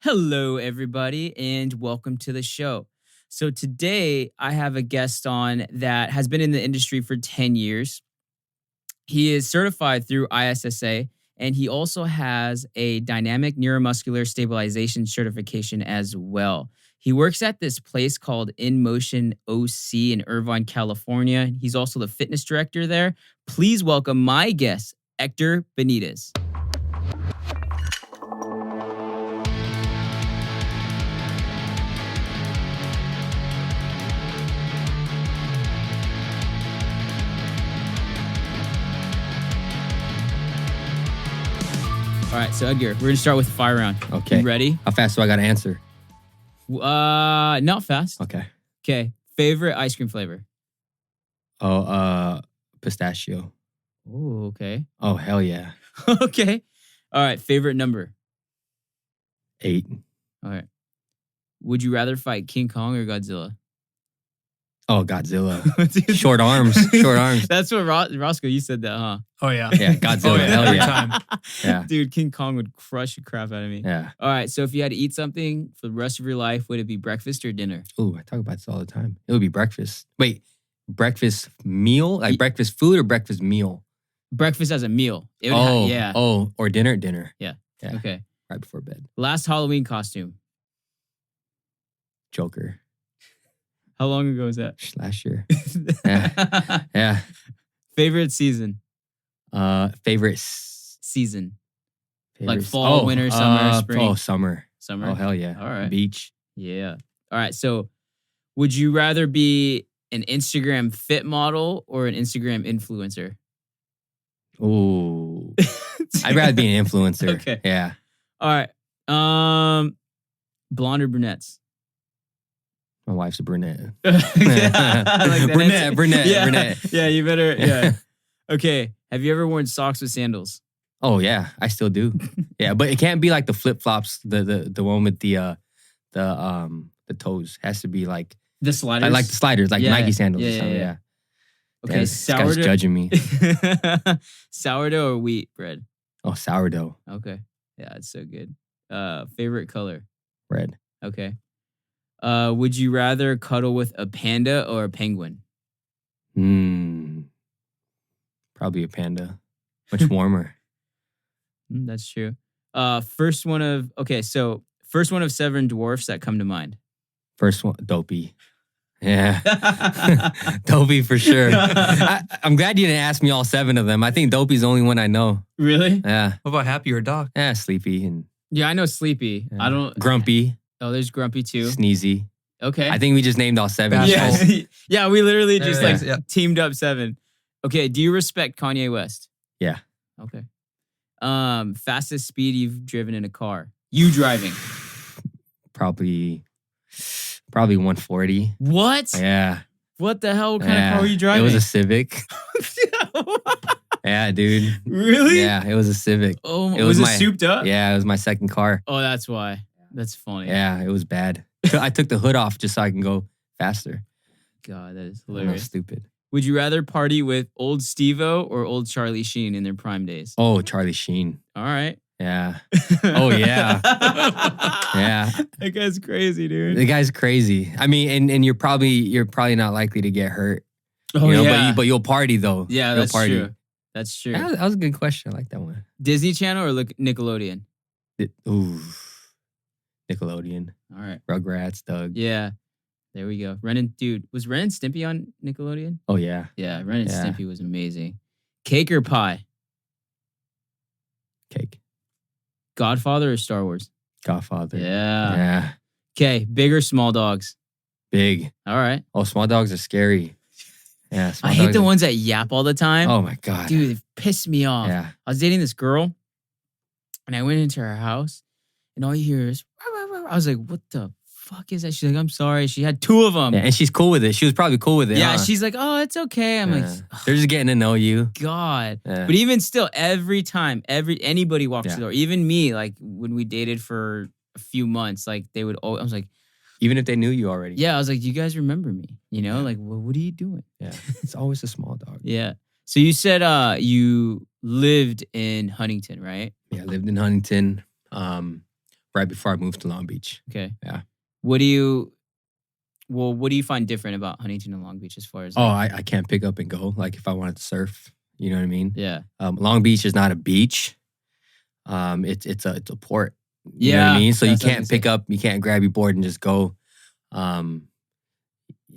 Hello, everybody, and welcome to the show. So today I have a guest on that has been in the industry for 10 years. He is certified through ISSA, and he also has a dynamic neuromuscular stabilization certification as well. He works at this place called In Motion OC in Irvine, California. He's also the fitness director there. Please welcome my guest, Edgar Benitez. All right, so Edgar, we're gonna start with the fire round. Okay. You ready? How fast do I got to answer? Not fast. Okay. Okay. Favorite ice cream flavor? Pistachio. Oh, okay. Oh, hell yeah. Okay. All right. Favorite number? 8. All right. Would you rather fight King Kong or Godzilla? Oh, Godzilla. Dude, Short arms. Short arms. That's what Roscoe, you said that, huh? Oh, yeah. Yeah, Godzilla. Hell Every yeah. time. Yeah. Dude, King Kong would crush the crap out of me. Yeah. All right. So if you had to eat something for the rest of your life, would it be breakfast or dinner? Ooh, I talk about this all the time. It would be breakfast. Wait, breakfast meal? Like breakfast food or breakfast meal? Breakfast as a meal. It would yeah. Oh, or dinner? Dinner. Yeah. Yeah. Okay. Right before bed. Last Halloween costume. Joker. How long ago was that? Last year. Yeah. Yeah. Favorite season? Favorite Season. favorite Like fall, winter, summer, spring? Oh, summer. Summer? Oh, hell yeah. All right. Beach. Yeah. All right. So would you rather be an Instagram fit model or an Instagram influencer? Ooh. I'd rather be an influencer. Okay. Yeah. All right. Blonde or brunettes? My wife's a brunette. Yeah, like Brunette. Yeah. Brunette. Yeah, you better. Yeah. Okay. Have you ever worn socks with sandals? Oh yeah, I still do. Yeah, but it can't be like the flip flops, the one with the toes. Has to be like The sliders? like the sliders, like Yeah. Nike sandals Yeah, or something. yeah. Yeah. Okay, Damn, this guy's sourdough. judging me. Sourdough or wheat bread? Oh, sourdough. Okay. Yeah, it's so good. Favorite color? Red. Okay. Would you rather cuddle with a panda or a penguin? Probably a panda. Much warmer. That's true. First one of 7 dwarfs that come to mind. First one, Dopey. Yeah. Dopey for sure. I'm glad you didn't ask me all 7 of them. I think Dopey's the only one I know. Really? Yeah. What about Happy or Dog? Yeah, Sleepy and Yeah, I know Sleepy. I don't. Grumpy, Oh, there's Grumpy too. Sneezy. Okay. I think we just named all 7. Bashful. yeah, yeah, we literally just Yeah. teamed up 7. Okay, do you respect Kanye West? Yeah. Okay. Fastest speed you've driven in a car? You driving? Probably 140. What? Yeah. What the hell? What kind of car were you driving? It was a Civic. Yeah, dude. Really? Yeah, it was a Civic. Oh, It was was it my- souped up? Yeah, it was my second car. Oh, that's why. That's funny. Yeah, it was bad. So I took the hood off just so I can go faster. God, that is That was hilarious. stupid. Would you rather party with old Steve-O or old Charlie Sheen in their prime days? Oh, Charlie Sheen. All right. Yeah. Oh, yeah. Yeah. That guy's crazy, dude. The guy's crazy. I mean, and you're probably not likely to get hurt. Oh, you know, yeah. but you'll party though. Yeah, You'll that's party. true. That's true. That was a good question. I like that one. Disney Channel or Nickelodeon? Ooh. Nickelodeon. All right. Rugrats, Doug. Yeah. There we go. Dude, was Ren and Stimpy on Nickelodeon? Oh, yeah. Yeah, Ren and Yeah. Stimpy was amazing. Cake or pie? Cake. Godfather or Star Wars? Godfather. Yeah. Yeah. Okay, big or small dogs? Big. All right. Oh, small dogs are scary. Yeah. Small I hate dogs the are- ones that yap all the time. Oh, my God. Dude, it pissed me off. Yeah. I was dating this girl and I went into her house and all you hear is, "Rah, rah, rah." I was like, what the fuck is that? She's like, I'm sorry. She had 2 of them. Yeah, and she's cool with it. She was probably cool with it. Yeah, huh? she's like, oh, it's okay. I'm Yeah. like, They're just getting to know you. God. Yeah. But even still, every time, anybody walks Yeah. the door, even me, like when we dated for a few months, like they would always, I was like, Even if they knew you already. yeah, I was like, you guys remember me, you know? Like, well, what are you doing? Yeah. It's always a small dog. Yeah. So you said you lived in Huntington, right? Yeah, I lived in Huntington. right before I moved to Long Beach. Okay. Yeah. What do you find different about Huntington and Long Beach as far as I can't pick up and go. Like if I wanted to surf, you know what I mean? Yeah. Long Beach is not a beach. It's a port. You know what I mean? So you can't pick up, you can't grab your board and just go.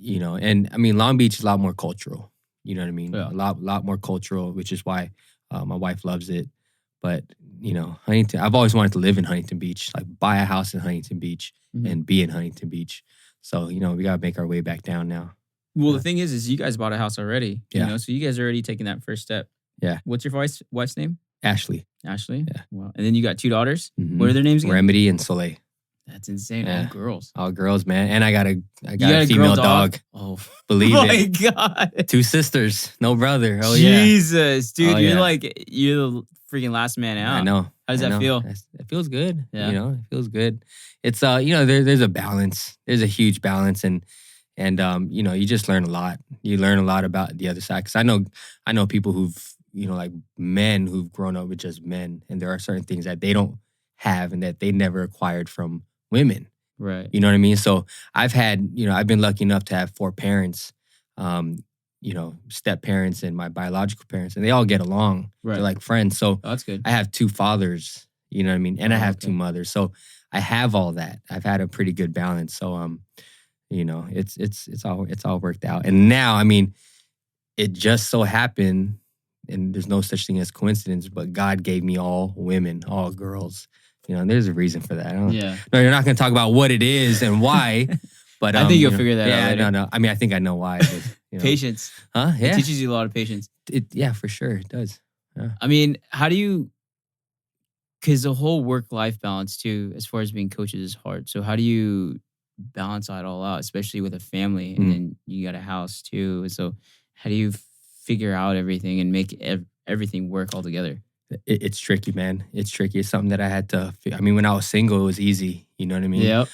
You know, and I mean, Long Beach is a lot more cultural. You know what I mean? Yeah. A lot more cultural, which is why my wife loves it. But, you know, Huntington, I've always wanted to live in Huntington Beach, like buy a house in Huntington Beach and be in Huntington Beach. So, you know, we got to make our way back down now. Well, the thing is you guys bought a house already. Yeah. You know, so you guys are already taking that first step. Yeah. What's your wife's name? Ashley. Ashley? Yeah. Wow. And then you got 2 daughters? Mm-hmm. What are their names again? Remedy and Soleil. That's insane. Yeah. All girls. All girls, man. And I got a a female girl dog. Oh, Believe oh it. my God. 2 sisters, no brother. Oh, Jesus, dude. Oh, you're yeah. you're the freaking last man out. I know. How does that feel? It feels good. Yeah. You know, it feels good. It's, you know, there's a balance. There's a huge balance. And you know, you just learn a lot. You learn a lot about the other side. Because I know people who've, you know, like men who've grown up with just men. And there are certain things that they don't have and that they never acquired from women. Right. You know what I mean? So I've been lucky enough to have 4 parents, you know, step parents and my biological parents, and they all get along. Right. They're like friends. So that's good. I have 2 fathers, you know what I mean? And I have okay. 2 mothers. So I have all that. I've had a pretty good balance. So, you know, it's all worked out. And now, I mean, it just so happened, and there's no such thing as coincidence, but God gave me all women, all girls. You know, there's a reason for that. No, you're not going to talk about what it is and why, but I think you'll figure that out later. No. I mean, I think I know why. But, you know. Patience. Huh? Yeah. It teaches you a lot of patience. Yeah, for sure. It does. Yeah. I mean, how do you, because the whole work-life balance too, as far as being coaches, is hard. So how do you balance that all out, especially with a family, and then you got a house too? So how do you figure out everything and make everything work all together? It's tricky, man. It's tricky. It's something that I had to, I mean, when I was single, it was easy. You know what I mean? Yep.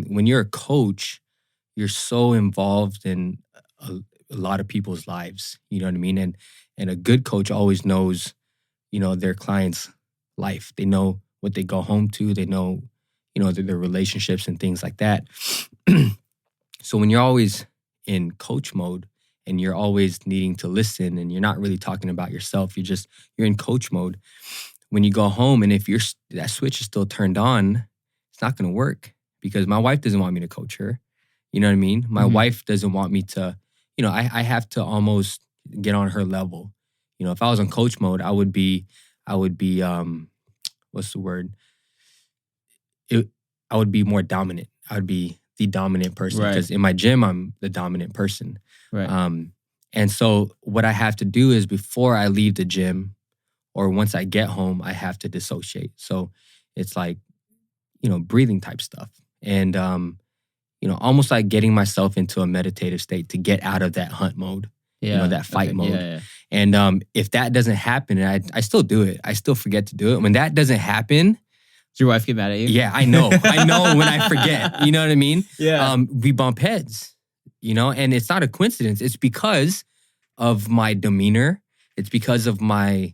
When you're a coach, you're so involved in a lot of people's lives. You know what I mean? And a good coach always knows, you know, their client's life. They know what they go home to. They know, you know, their relationships and things like that. So when you're always in coach mode, and you're always needing to listen, and you're not really talking about yourself. You're in coach mode. When you go home, and if that switch is still turned on, it's not going to work, because my wife doesn't want me to coach her. You know what I mean? My wife doesn't want me to, you know, I have to almost get on her level. You know, if I was in coach mode, I would be, what's the word? I would be more dominant. I would be the dominant person, because in my gym, I'm the dominant person. Right. And so what I have to do is, before I leave the gym or once I get home, I have to dissociate. So it's like, you know, breathing type stuff. And, you know, almost like getting myself into a meditative state to get out of that hunt mode, you know, that fight mode. Yeah. And if that doesn't happen, and I still do it, I still forget to do it. When that doesn't happen, does your wife get mad at you? Yeah, I know. I know when I forget. You know what I mean? Yeah. We bump heads, you know, and it's not a coincidence. It's because of my demeanor. It's because of my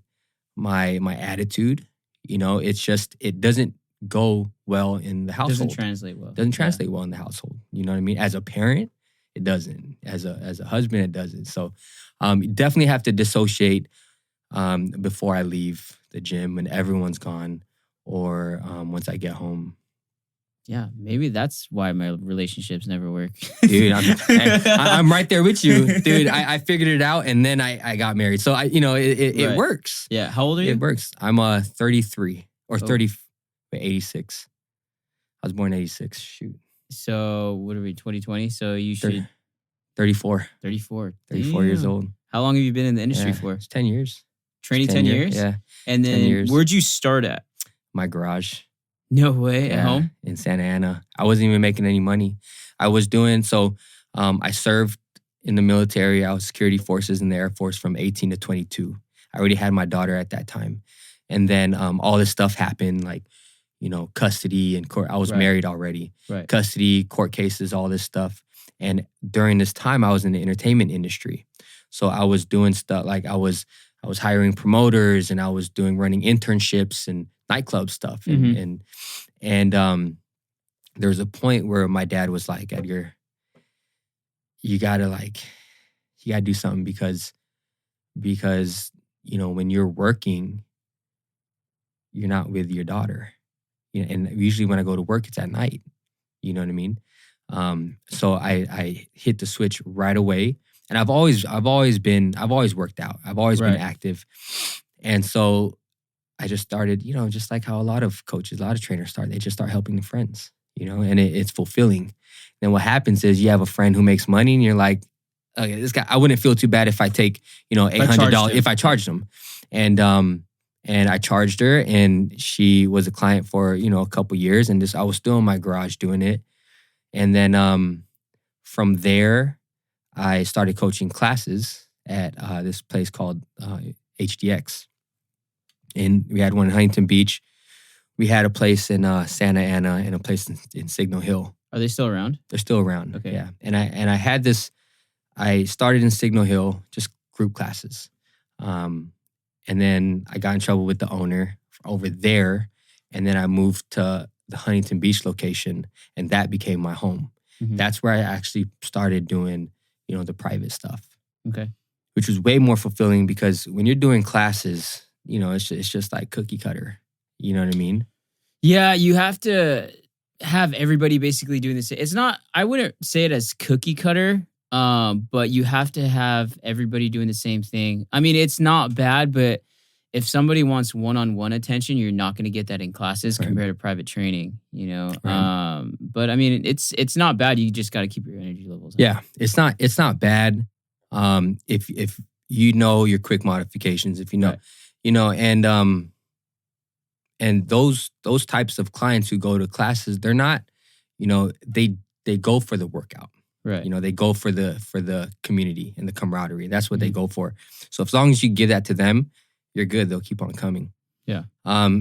attitude. You know, it's just, it doesn't go well in the household. Doesn't translate well. Doesn't translate well in the household. You know what I mean? As a parent, it doesn't. As a husband, it doesn't. So you definitely have to dissociate before I leave the gym, when everyone's gone, or once I get home. Yeah, maybe that's why my relationships never work. Dude, I'm right there with you. Dude, I figured it out, and then I got married. So, it works. Yeah, how old are you? It works. I'm 33 or 86. I was born in 86. Shoot. So, what are we, 2020? So, you should... 34. 34. 34 years old. How long have you been in the industry for? It's 10 years. Training 10 years? Yeah. And then, where'd you start at? My garage. No way. At home? In Santa Ana. I wasn't even making any money. I was doing, I served in the military. I was security forces in the Air Force from 18 to 22. I already had my daughter at that time. And then all this stuff happened, like, you know, custody and court. I was married already. Right. Custody, court cases, all this stuff. And during this time, I was in the entertainment industry. So I was doing stuff like I was hiring promoters, and I was running internships and nightclub stuff. And And there was a point where my dad was like, Edgar, you gotta do something because when you're working, you're not with your daughter. And usually when I go to work, it's at night. You know what I mean? So I hit the switch right away. And I've always worked out. I've always been active. And so I just started, just like how a lot of coaches, a lot of trainers start, they just start helping their friends, and it's fulfilling. Then what happens is you have a friend who makes money and you're like, okay, this guy, I wouldn't feel too bad if I take, $800 if I charged him. And I charged her, and she was a client for, a couple years, and I was still in my garage doing it. And then from there, I started coaching classes at this place called HDX. And we had one in Huntington Beach. We had a place in Santa Ana and a place in Signal Hill. Are they still around? They're still around. Okay. Yeah. And I had this, I started in Signal Hill, just group classes. And then I got in trouble with the owner over there. And then I moved to the Huntington Beach location, and that became my home. Mm-hmm. That's where I actually started doing, the private stuff. Okay. Which was way more fulfilling because when you're doing classes, it's just like cookie cutter. You know what I mean? Yeah, you have to have everybody basically doing this. It's not, I wouldn't say it as cookie cutter, but you have to have everybody doing the same thing. I mean, it's not bad, but if somebody wants one-on-one attention, you're not going to get that in classes compared to private training, Right. But I mean, it's not bad. You just got to keep your energy levels up. Yeah, it's not bad. If you know your quick modifications, if you know, right. And those types of clients who go to classes, they're not, they go for the workout. Right. They go for the community and the camaraderie. That's what they go for. So as long as you give that to them, you're good. They'll keep on coming. Yeah.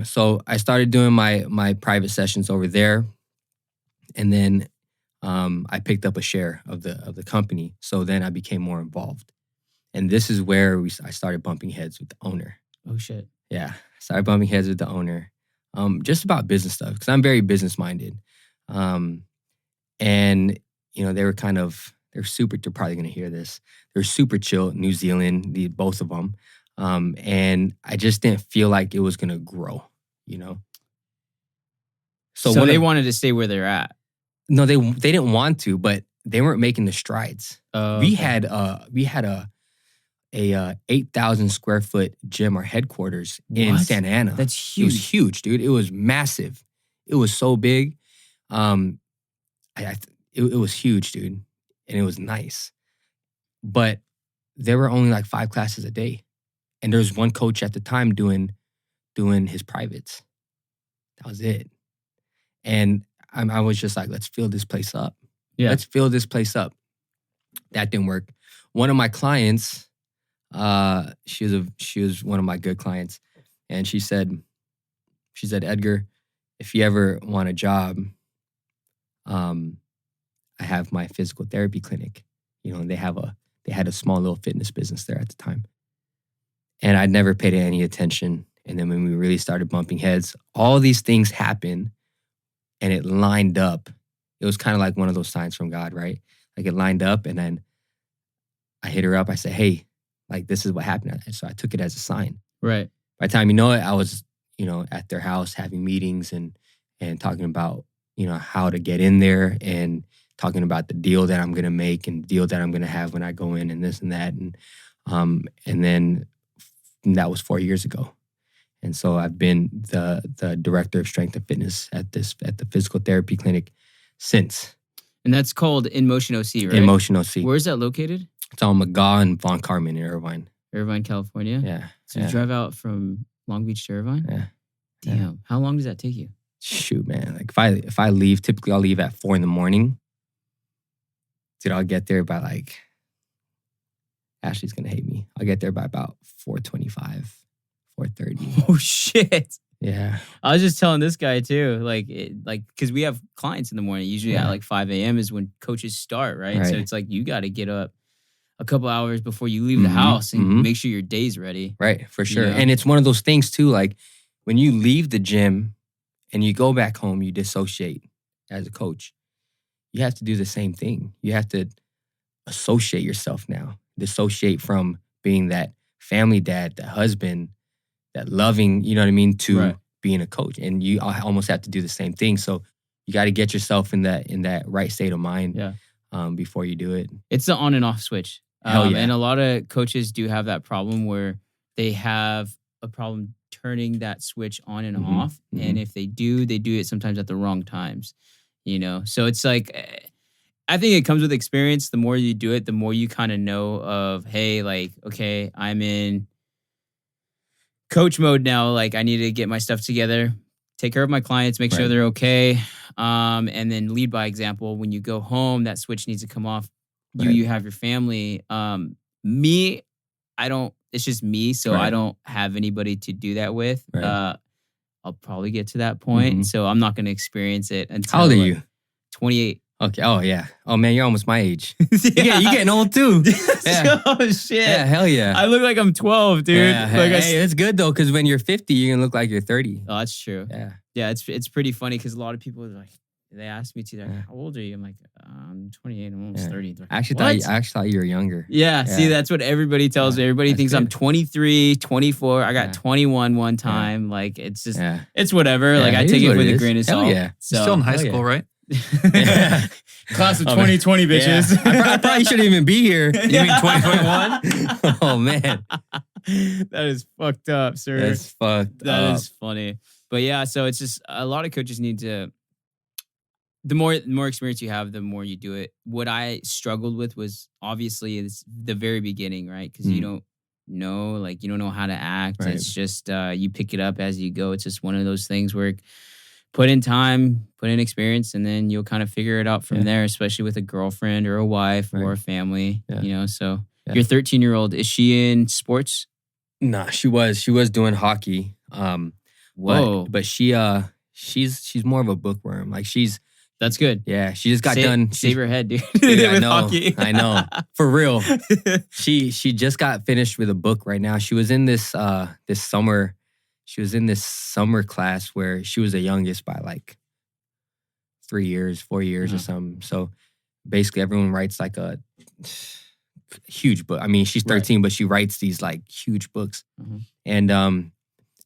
So I started doing my private sessions over there, and then I picked up a share of the company. So then I became more involved, and this is where I started bumping heads with the owner. Oh shit. Yeah, I started bumping heads with the owner, just about business stuff because I'm very business minded, and they were they're super. They're probably gonna hear this. They're super chill. New Zealand, both of them. And I just didn't feel like it was going to grow, So they wanted to stay where they're at. No, they didn't want to, but they weren't making the strides. We had a 8,000 square foot gym, our headquarters in Santa Ana. That's huge. It was huge, dude. It was massive. It was so big. It was huge, dude. And it was nice. But there were only like 5 classes a day. And there was one coach at the time doing his privates. That was it. And I was just like, let's fill this place up. Yeah. Let's fill this place up. That didn't work. One of my clients, she was one of my good clients. And she said, Edgar, if you ever want a job, I have my physical therapy clinic. They had a small little fitness business there at the time. And I'd never paid any attention. And then when we really started bumping heads, all these things happened and it lined up. It was kind of like one of those signs from God, right? Like it lined up, and then I hit her up. I said, hey, like this is what happened. And so I took it as a sign. Right. By the time you know it, I was, at their house having meetings and talking about, how to get in there and talking about the deal that I'm going to make and the deal that I'm going to have when I go in and this and that. And then that was 4 years ago. And so I've been the director of strength and fitness at the physical therapy clinic since. And that's called In Motion OC, right? In Motion OC. Where's that located? It's on McGaw and Von Carmen in Irvine. Irvine, California? Yeah. So you drive out from Long Beach to Irvine? Yeah. Damn. Yeah. How long does that take you? Shoot, man. Like if I leave, typically I'll leave at 4 a.m. Dude, I'll get there by like, Ashley's going to hate me. I'll get there by about 4:25, 4:30. Oh, shit. Yeah. I was just telling this guy too, because we have clients in the morning. Usually at like 5 a.m. is when coaches start, right? So it's like you got to get up a couple hours before you leave the house and make sure your day's ready. Right, for sure. Yeah. And it's one of those things too, like when you leave the gym and you go back home, you dissociate as a coach. You have to do the same thing. You have to associate yourself now. Dissociate from being that family dad, that husband, that loving, you know what I mean, to being a coach. And you almost have to do the same thing. So you got to get yourself in that right state of mind before you do it. It's the on and off switch. Hell yeah. And a lot of coaches do have that problem where they have a problem turning that switch on and off. And if they do it sometimes at the wrong times, you know? So it's like, I think it comes with experience. The more you do it, the more you kind of know of, hey, like, okay, I'm in coach mode now. Like, I need to get my stuff together, take care of my clients, make sure they're okay. And then lead by example. When you go home, that switch needs to come off. You have your family. Me, it's just me. So I don't have anybody to do that with. I'll probably get to that point. So I'm not going to experience it until. How old are you? 28. Okay. Oh, yeah. Oh, man, you're almost my age. Yeah, you're getting old, too. Yeah. Oh, shit. Yeah, hell yeah. I look like I'm 12, dude. Yeah, like hey, it's good, though, because when you're 50, you're going to look like you're 30. Oh, that's true. Yeah. Yeah, it's pretty funny because a lot of people are like, they ask me they're like, how old are you? I'm like, I'm 28. I'm almost 30. Like, I actually thought you were younger. Yeah, see, that's what everybody tells me. Everybody thinks I'm 23, 24. I got 21 one time. Like, it's just, it's whatever. Like, I take it with a grain of salt. Yeah. So, still in high school, right? Class of 2020, bitches. Yeah. I probably shouldn't even be here. You mean 2021? Oh, man. That is fucked up, sir. That's fucked up. That is funny. But yeah, so it's just a lot of coaches need to, the more experience you have, the more you do it. What I struggled with was obviously the very beginning, right? Because you don't know how to act. Right. It's just you pick it up as you go. It's just one of those things where put in time, put in experience, and then you'll kind of figure it out from there, especially with a girlfriend or a wife or a family, you know? So your 13-year-old, is she in sports? Nah, she was doing hockey. Whoa. But she's more of a bookworm. Like that's good. Yeah, she just got done. Save her head, dude. Yeah, with hockey. I know. For real. She just got finished with a book right now. She was in this summer. She was in this summer class where she was the youngest by like 3 years, 4 years or something. So basically everyone writes like a huge book. I mean, she's 13, but she writes these like huge books. And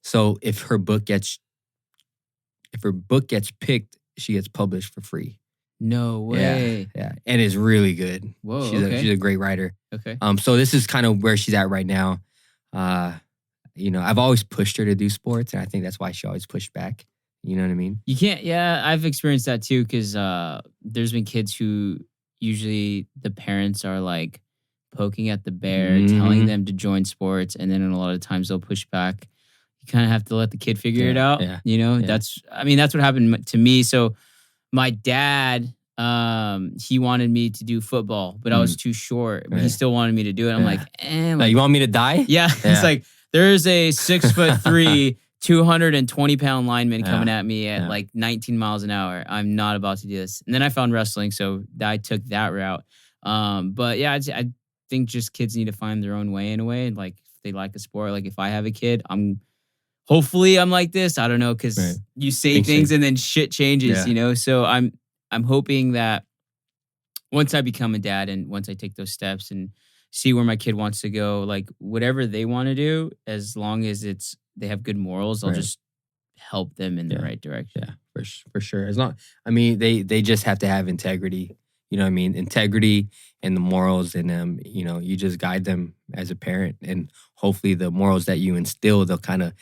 so if her book gets picked, she gets published for free. No way. Yeah. And it's really good. Whoa. She's a great writer. Okay. So this is kind of where she's at right now. You know, I've always pushed her to do sports, and I think that's why she always pushed back. You know what I mean? You can't, I've experienced that too, because there's been kids who usually the parents are like poking at the bear, telling them to join sports, and then a lot of times they'll push back. You kind of have to let the kid figure it out. Yeah. You know, that's what happened to me. So my dad, he wanted me to do football, but I was too short, but he still wanted me to do it. I'm like, like, you want me to die? Yeah. It's like, there's a 6'3", 220-pound lineman coming at me at like 19 miles an hour. I'm not about to do this. And then I found wrestling, so I took that route. But yeah, I think just kids need to find their own way in a way. Like, if they like a sport, like if I have a kid, hopefully I'm like this. I don't know, because you say things and then shit changes, you know? So I'm hoping that once I become a dad and once I take those steps and see where my kid wants to go, like whatever they want to do, as long as they have good morals, I'll just help them in the right direction. Yeah, for sure. As long, I mean, they just have to have integrity. You know what I mean? Integrity and the morals in them. You know, you just guide them as a parent, and hopefully the morals that you instill, they'll kind of,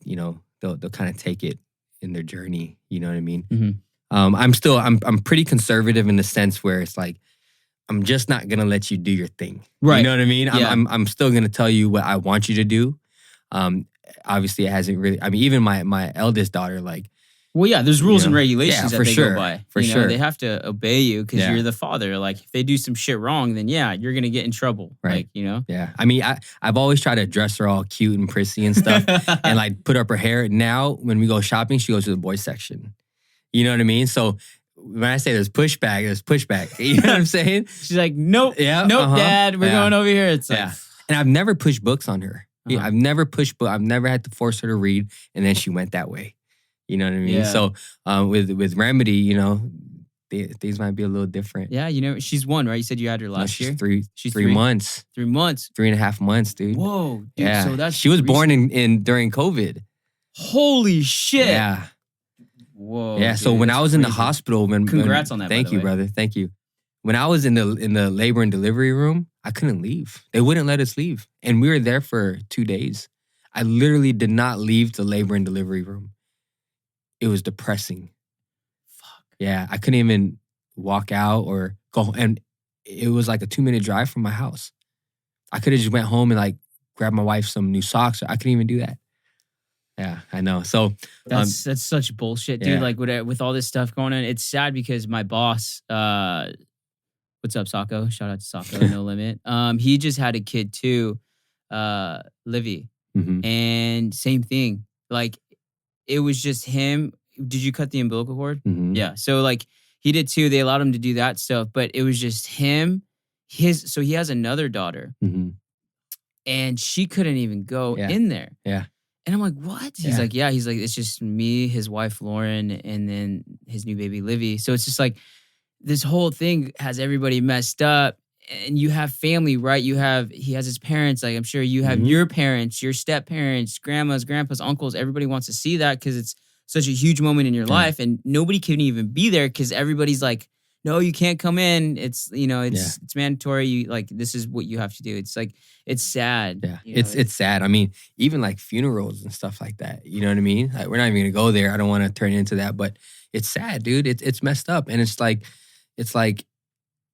you know, they'll kind of take it in their journey. You know what I mean? I'm pretty conservative in the sense where it's like, I'm just not gonna let you do your thing. Right. You know what I mean? Yeah. I'm still gonna tell you what I want you to do. Obviously it hasn't really, I mean, even my eldest daughter, like, well, yeah, there's rules and regulations that they go by. For sure. They have to obey you because you're the father. Like, if they do some shit wrong, then you're gonna get in trouble. Right. Like, you know? Yeah. I mean, I've always tried to dress her all cute and prissy and stuff and like put up her hair. Now when we go shopping, she goes to the boys section. You know what I mean? So when I say there's pushback. You know what I'm saying? She's like, nope, Dad, we're going over here. It's like, and I've never pushed books on her. I've never pushed book. I've never had to force her to read, and then she went that way. You know what I mean? Yeah. So with Remedy, things might be a little different. Yeah, she's one, right? You said you had her last year? She's 3 months. 3 months. 3.5 months, dude. Whoa, dude. Yeah. So she was born in during COVID. Holy shit. Yeah. Whoa. Yeah. Dude, so when I was in the crazy. hospital, Congrats on that. Thank by the you, way. brother. Thank you. When I was in the labor and delivery room, I couldn't leave. They wouldn't let us leave. And we were there for 2 days. I literally did not leave the labor and delivery room. It was depressing. Fuck. Yeah. I couldn't even walk out or go. And it was like a 2-minute drive from my house. I could have just went home and like grabbed my wife some new socks. I couldn't even do that. Yeah, I know. So that's such bullshit, dude. Yeah. Like with all this stuff going on, it's sad because my boss, what's up, Sacco? Shout out to Sacco, No Limit. He just had a kid too, Livy, and same thing. Like it was just him. Did you cut the umbilical cord? Yeah. So like he did too. They allowed him to do that stuff, but it was just him. So he has another daughter, and she couldn't even go in there. Yeah. And I'm like, what? He's like, yeah. He's like, it's just me, his wife, Lauren, and then his new baby, Livy. So it's just like, this whole thing has everybody messed up. And you have family, right? He has his parents. Like, I'm sure you have your parents, your step parents, grandmas, grandpas, uncles. Everybody wants to see that because it's such a huge moment in your life. And nobody can even be there because everybody's like, no, you can't come in. It's, it's mandatory. You like, this is what you have to do. It's like, it's sad. Yeah, it's sad. I mean, even like funerals and stuff like that. You know what I mean? Like, we're not even gonna go there. I don't want to turn into that, but it's sad, dude. It's messed up, and it's like,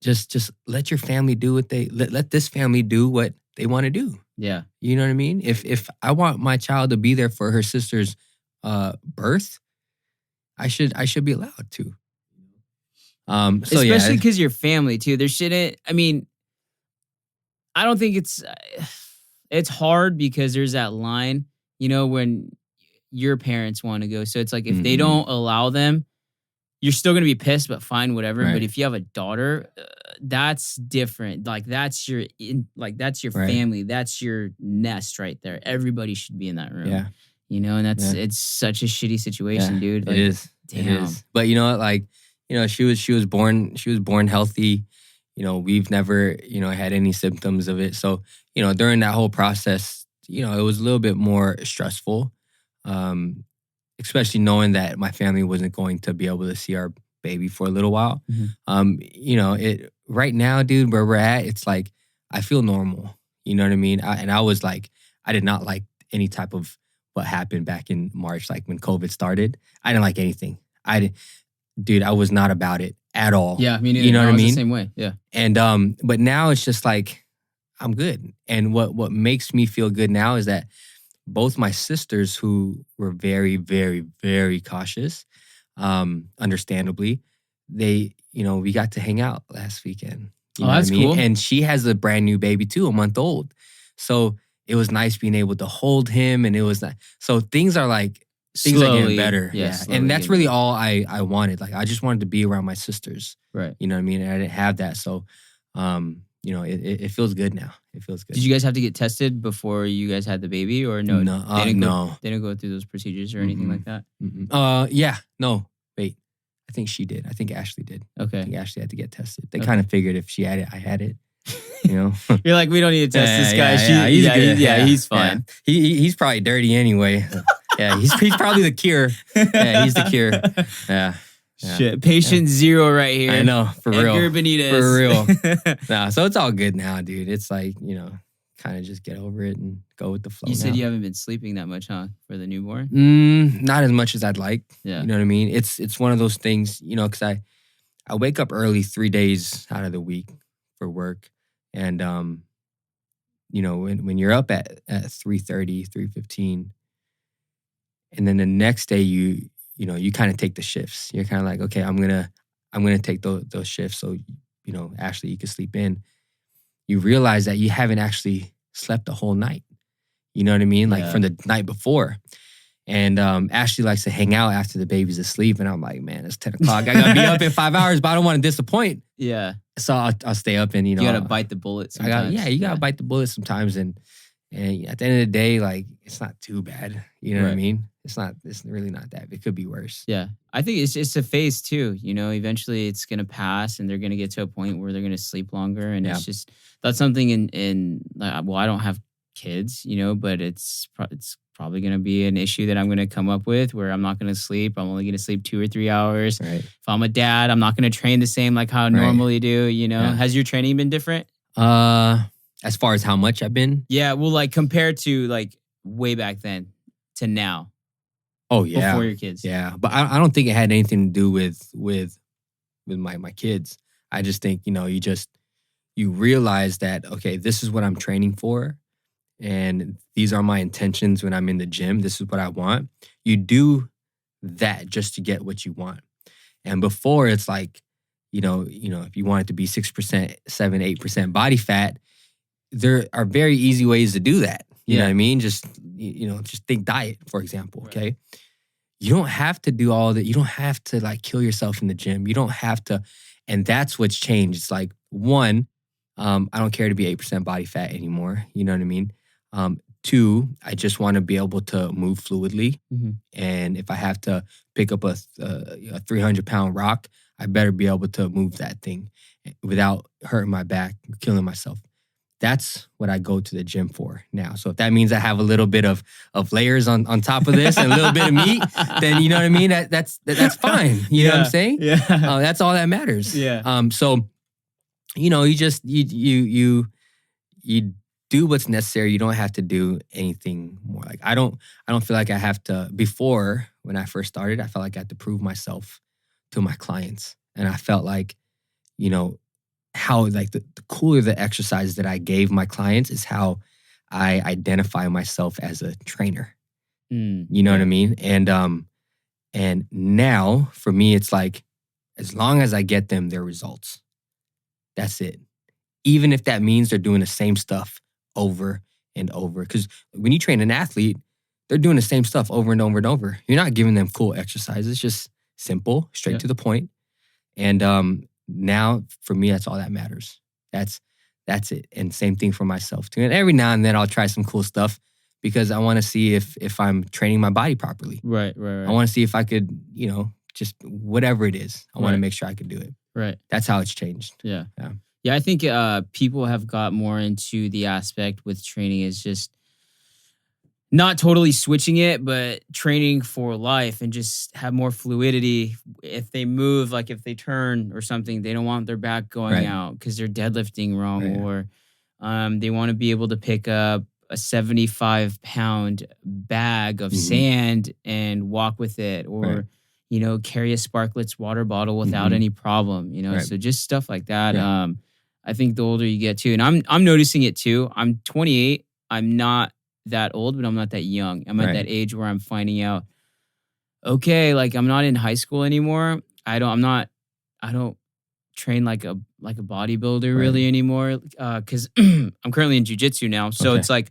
just let your family do what let this family do what they want to do. Yeah, you know what I mean. If I want my child to be there for her sister's birth, I should be allowed to. So especially because you're family too. There shouldn't. I mean, I don't think it's hard because there's that line, when your parents want to go. So it's like if they don't allow them, you're still gonna be pissed, but fine, whatever. Right. But if you have a daughter, that's different. Like that's your family. That's your nest right there. Everybody should be in that room. Yeah. And it's such a shitty situation, dude. Like, it is. Damn. It is. But you know what? Like, she was born healthy. We've never, had any symptoms of it. So, during that whole process, it was a little bit more stressful, especially knowing that my family wasn't going to be able to see our baby for a little while. Right now, dude, where we're at, it's like, I feel normal. You know what I mean? I was like, I did not like any type of what happened back in March, like when COVID started. I didn't like anything. Dude, I was not about it at all. Yeah, me neither. You know what I mean? The same way. Yeah. And but now it's just like I'm good. And what makes me feel good now is that both my sisters, who were very, very, very cautious, understandably, we got to hang out last weekend. You know that's what I mean? cool. And she has a brand new baby too, a month old. So it was nice being able to hold him, and it was nice. So things are getting better. Yeah. And that's really all I wanted. Like, I just wanted to be around my sisters. Right. You know what I mean? And I didn't have that. So, it feels good now. It feels good. Did you guys have to get tested before you guys had the baby, or no? No. They didn't go through those procedures or anything like that? Yeah. No. Wait. I think she did. I think Ashley did. Okay. I think Ashley had to get tested. They kind of figured if she had it, I had it. You're like, we don't need to test this guy. He's good. He's fine. Yeah. He's probably dirty anyway. Yeah, he's probably the cure. Yeah, he's the cure. Yeah. Shit. Patient zero right here. I know, for real. Edgar Benitez. For real. Nah, so it's all good now, dude. It's like, kind of just get over it and go with the flow. You said you haven't been sleeping that much, huh, for the newborn? Not as much as I'd like. Yeah. You know what I mean? It's one of those things, because I wake up early 3 days out of the week for work. And, when you're up at 3:30, 3:15, and then the next day you kind of take the shifts. You're kind of like, okay, I'm gonna take those shifts. So, Ashley, you can sleep in. You realize that you haven't actually slept the whole night. You know what I mean? Like from the night before. And Ashley likes to hang out after the baby's asleep. And I'm like, man, it's 10 o'clock. I gotta be up in 5 hours, but I don't want to disappoint. Yeah. So I'll stay up and, you gotta bite the bullet sometimes. You gotta bite the bullet sometimes. And at the end of the day, like, it's not too bad. You know what I mean? It's really not that. It could be worse. Yeah. I think it's a phase too. Eventually it's going to pass and they're going to get to a point where they're going to sleep longer. And it's just, that's something well, I don't have kids, but it's probably going to be an issue that I'm going to come up with where I'm not going to sleep. I'm only going to sleep 2 or 3 hours. Right. If I'm a dad, I'm not going to train the same like how I normally do, Yeah. Has your training been different? As far as how much I've been? Yeah. Well, like compared to like way back then to now. Oh yeah. Before your kids. Yeah. But I don't think it had anything to do with my kids. I just think, you realize that, okay, this is what I'm training for. And these are my intentions when I'm in the gym. This is what I want. You do that just to get what you want. And before it's like, if you want it to be 6%, 7%, 8% body fat, there are very easy ways to do that. You know what I mean? Just think diet, for example, okay? You don't have to do all that. You don't have to like kill yourself in the gym. You don't have to. And that's what's changed. It's like, one, I don't care to be 8% body fat anymore. You know what I mean? 2, I just want to be able to move fluidly. Mm-hmm. And if I have to pick up a 300-pound rock, I better be able to move that thing without hurting my back, killing myself. That's what I go to the gym for now. So if that means I have a little bit of layers on top of this and a little bit of meat, then you know what I mean? That's fine. You know what I'm saying? Yeah. That's all that matters. Yeah. So, you just, you do what's necessary. You don't have to do anything more. Like I don't feel like I have to, before when I first started, I felt like I had to prove myself to my clients. And I felt like, how like the cooler the exercise that I gave my clients is how I identify myself as a trainer. You know what I mean? And now for me, it's like, as long as I get them their results, that's it. Even if that means they're doing the same stuff over and over. Because when you train an athlete, they're doing the same stuff over and over and over. You're not giving them cool exercises, just simple, straight to the point. And now for me, that's all that matters. That's it. And same thing for myself too. And every now and then I'll try some cool stuff because I want to see if I'm training my body properly. Right. I want to see if I could, just whatever it is. I want to make sure I could do it. Right. That's how it's changed. Yeah. I think people have got more into the aspect with training is just not totally switching it, but training for life and just have more fluidity. If they move, like if they turn or something, they don't want their back going out because they're deadlifting wrong, or they want to be able to pick up a 75-pound bag of sand and walk with it, or carry a Sparkletts water bottle without any problem. So just stuff like that. I think the older you get too, and I'm noticing it too. I'm 28. I'm not that old, but I'm not that young. I'm at that age where I'm finding out, okay, like I'm not in high school anymore. I don't train like a bodybuilder really anymore. Cause I'm currently in jiu-jitsu now. So it's like,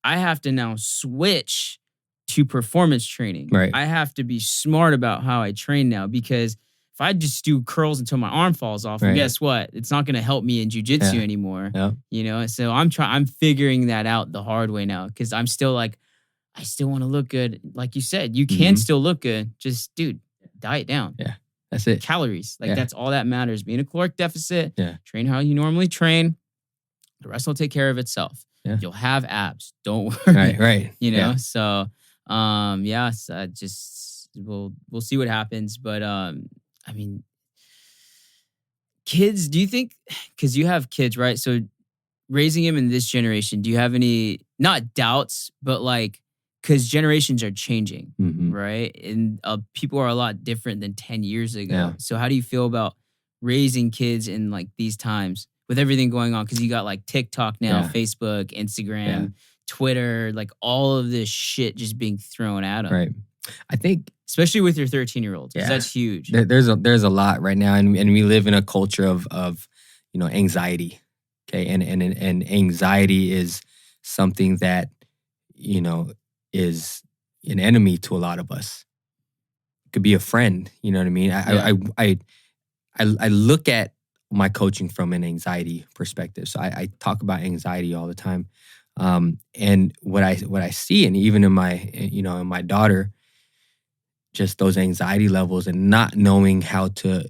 I have to now switch to performance training. I have to be smart about how I train now, because if I just do curls until my arm falls off, well, guess what? It's not going to help me in jiu-jitsu anymore. So I'm figuring that out the hard way now, because I'm still like, I still want to look good. Like you said, you can still look good. Just, dude, diet down. Yeah, that's it. Calories. That's all that matters. Be in a caloric deficit. Train how you normally train. The rest will take care of itself. You'll have abs. Don't worry. So, just we'll see what happens. But I mean, kids, do you think, because you have kids, right? So raising them in this generation, do you have any, not doubts, but like, because generations are changing, right? And people are a lot different than 10 years ago. So how do you feel about raising kids in like these times with everything going on? Because you got like TikTok now, Facebook, Instagram, Twitter, like all of this shit just being thrown at them. Right. I think, especially with your 13-year-olds, because that's huge. There's a lot right now, and we live in a culture of anxiety. Okay, and anxiety is something that is an enemy to a lot of us. It could be a friend. You know what I mean? I look at my coaching from an anxiety perspective. So I talk about anxiety all the time. And what I see, and even in my daughter, just those anxiety levels and not knowing how to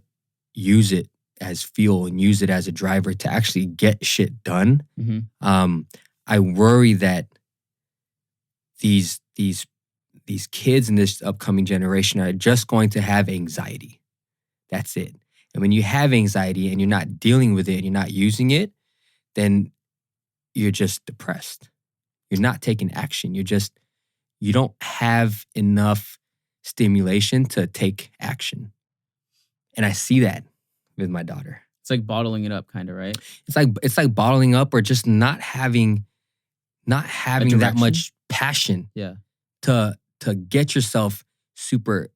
use it as fuel and use it as a driver to actually get shit done. I worry that these kids in this upcoming generation are just going to have anxiety. That's it. And when you have anxiety and you're not dealing with it and you're not using it, then you're just depressed. You're not taking action. You don't have enough stimulation to take action. And I see that with my daughter. It's like bottling it up, kind of, right? It's like bottling up, or just not having that much passion. Yeah. To get yourself super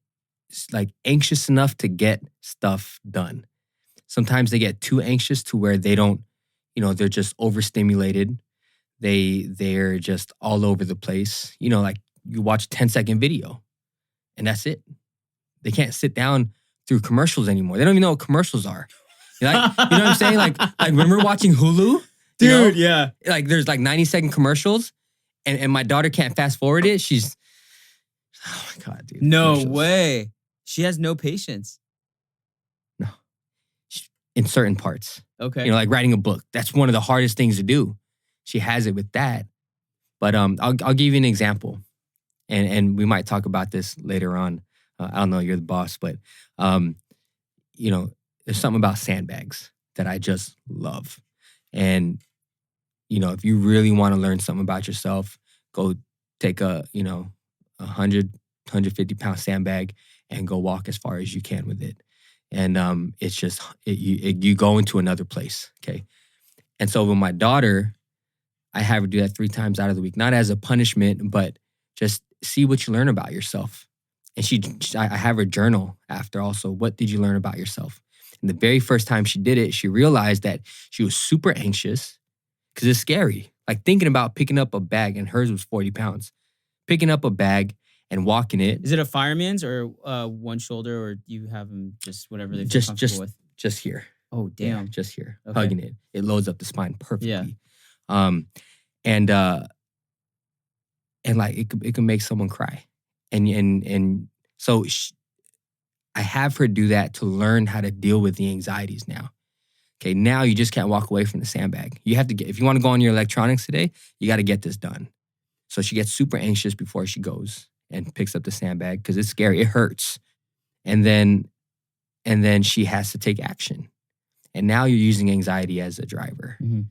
like anxious enough to get stuff done. Sometimes they get too anxious to where they don't, they're just overstimulated. They're just all over the place. Like you watch a 10-second video and that's it. They can't sit down through commercials anymore. They don't even know what commercials are. You know what I'm saying? Like when we're watching Hulu, dude, yeah. Like there's like 90-second commercials and my daughter can't fast forward it. She's, oh my God, dude. No way. She has no patience. No. In certain parts. Okay. Like writing a book. That's one of the hardest things to do. She has it with that. But I'll give you an example. And we might talk about this later on. I don't know, you're the boss, but there's something about sandbags that I just love. And if you really want to learn something about yourself, go take a 150-pound sandbag and go walk as far as you can with it. And it's just, you go into another place, okay? And so with my daughter, I have her do that 3 times out of the week, not as a punishment, but just see what you learn about yourself. And I have her journal after also, what did you learn about yourself? And the very first time she did it, she realized that she was super anxious because it's scary. Like thinking about picking up a bag, and hers was 40 pounds. Picking up a bag and walking it. Is it a fireman's or one shoulder, or you have them just whatever they feel comfortable with? Just here. Oh, damn. Yeah, just here. Okay. Hugging it. It loads up the spine perfectly. Yeah. And like it can make someone cry. And so I have her do that to learn how to deal with the anxieties now. Okay, now you just can't walk away from the sandbag. You have to if you want to go on your electronics today, you got to get this done. So she gets super anxious before she goes and picks up the sandbag because it's scary. It hurts. And then she has to take action. And now you're using anxiety as a driver. Mm-hmm.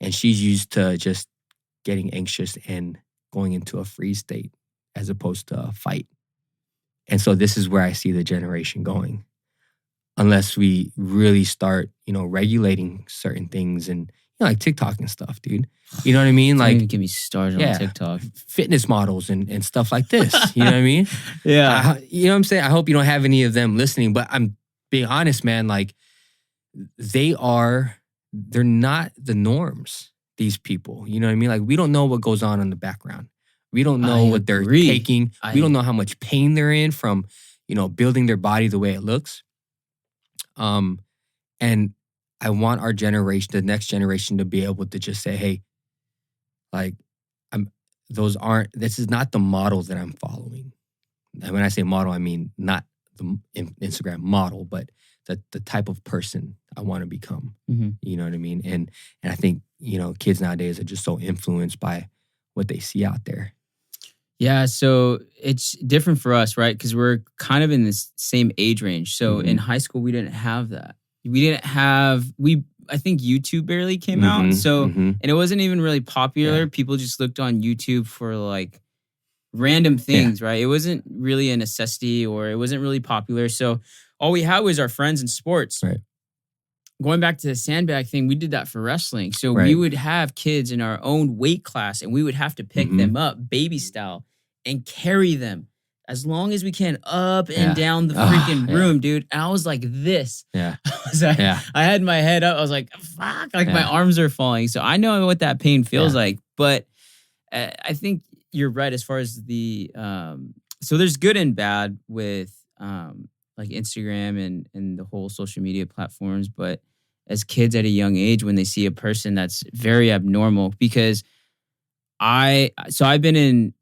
And she's used to just getting anxious and going into a freeze state as opposed to a fight. And so this is where I see the generation going. Unless we really start, regulating certain things and, like TikTok and stuff, dude. You know what I mean? Don't like, even get me started on TikTok. Fitness models and stuff like this. You know what I mean? Yeah. You know what I'm saying? I hope you don't have any of them listening, but I'm being honest, man. Like, they're not the norms, these people. You know what I mean? Like, we don't know what goes on in the background. We don't know what they're taking. We don't know how much pain they're in from, building their body the way it looks. And I want our generation, the next generation, to be able to just say, hey, like, this is not the model that I'm following. And when I say model, I mean not the Instagram model, but the type of person I want to become. Mm-hmm. You know what I mean? And I think, kids nowadays are just so influenced by what they see out there. Yeah, so it's different for us, right? Because we're kind of in this same age range. So in high school, we didn't have that. I think YouTube barely came out. So, and it wasn't even really popular. Yeah. People just looked on YouTube for like random things, right? It wasn't really a necessity, or it wasn't really popular. So all we had was our friends in sports. Right. Going back to the sandbag thing, we did that for wrestling. So we would have kids in our own weight class, and we would have to pick them up baby style and carry them as long as we can up and down the freaking room, dude. And I was like this. Yeah. I had my head up. I was like, fuck, like my arms are falling. So I know what that pain feels like. But I think you're right as far as the, so there's good and bad with like Instagram and the whole social media platforms. But as kids at a young age, when they see a person that's very abnormal, because I've been in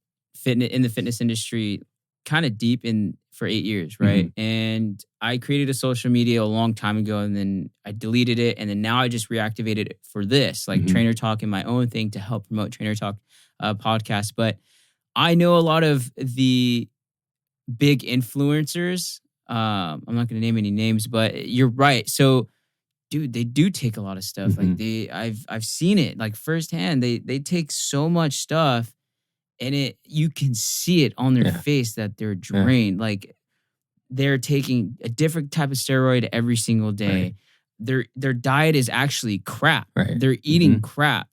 the fitness industry kind of deep for 8 years, right? And I created a social media a long time ago, and then I deleted it, and then now I just reactivated it for this, like Trainer Talk and my own thing to help promote Trainer Talk podcast. But I know a lot of the big influencers. I'm not going to name any names, but you're right. So, dude, they do take a lot of stuff. Like I've seen it like firsthand. They take so much stuff, and you can see it on their face that they're drained. Like they're taking a different type of steroid every single day. Their diet is actually crap. They're eating crap.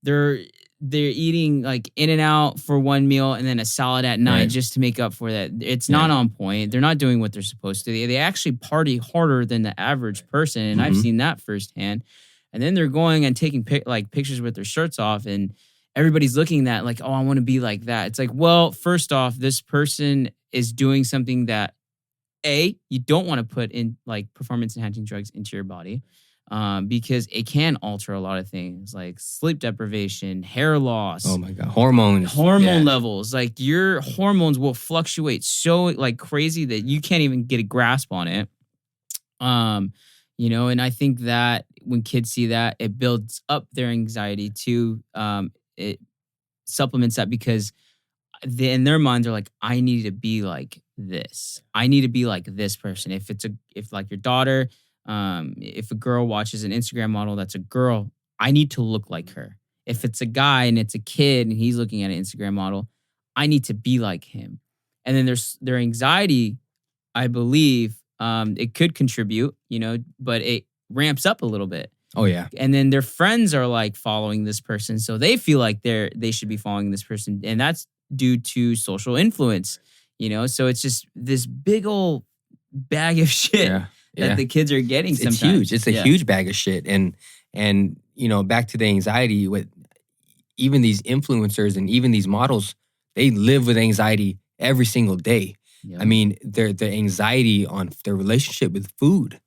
They're eating like In-N-Out for one meal and then a salad at night just to make up for that. It's not on point. They're not doing what they're supposed to. They actually party harder than the average person, and I've seen that firsthand. And then they're going and taking pictures with their shirts off, and everybody's looking at like, oh, I want to be like that. It's like, well, first off, this person is doing something that you don't want to put in like performance enhancing drugs into your body. Because it can alter a lot of things like sleep deprivation, hair loss. Oh my God. Hormone levels. Like your hormones will fluctuate so like crazy that you can't even get a grasp on it. And I think that when kids see that, it builds up their anxiety too. It supplements that because in their minds are like, I need to be like this. I need to be like this person. If like your daughter, if a girl watches an Instagram model that's a girl, I need to look like her. If it's a guy and it's a kid and he's looking at an Instagram model, I need to be like him. And then there's their anxiety, I believe, it could contribute, but it ramps up a little bit. Oh yeah. And then their friends are like following this person, so they feel like they should be following this person, and that's due to social influence, So it's just this big old bag of shit. That the kids are getting sometimes. It's huge. It's a huge bag of shit. And back to the anxiety with even these influencers and even these models, they live with anxiety every single day. Yep. I mean, their anxiety on their relationship with food,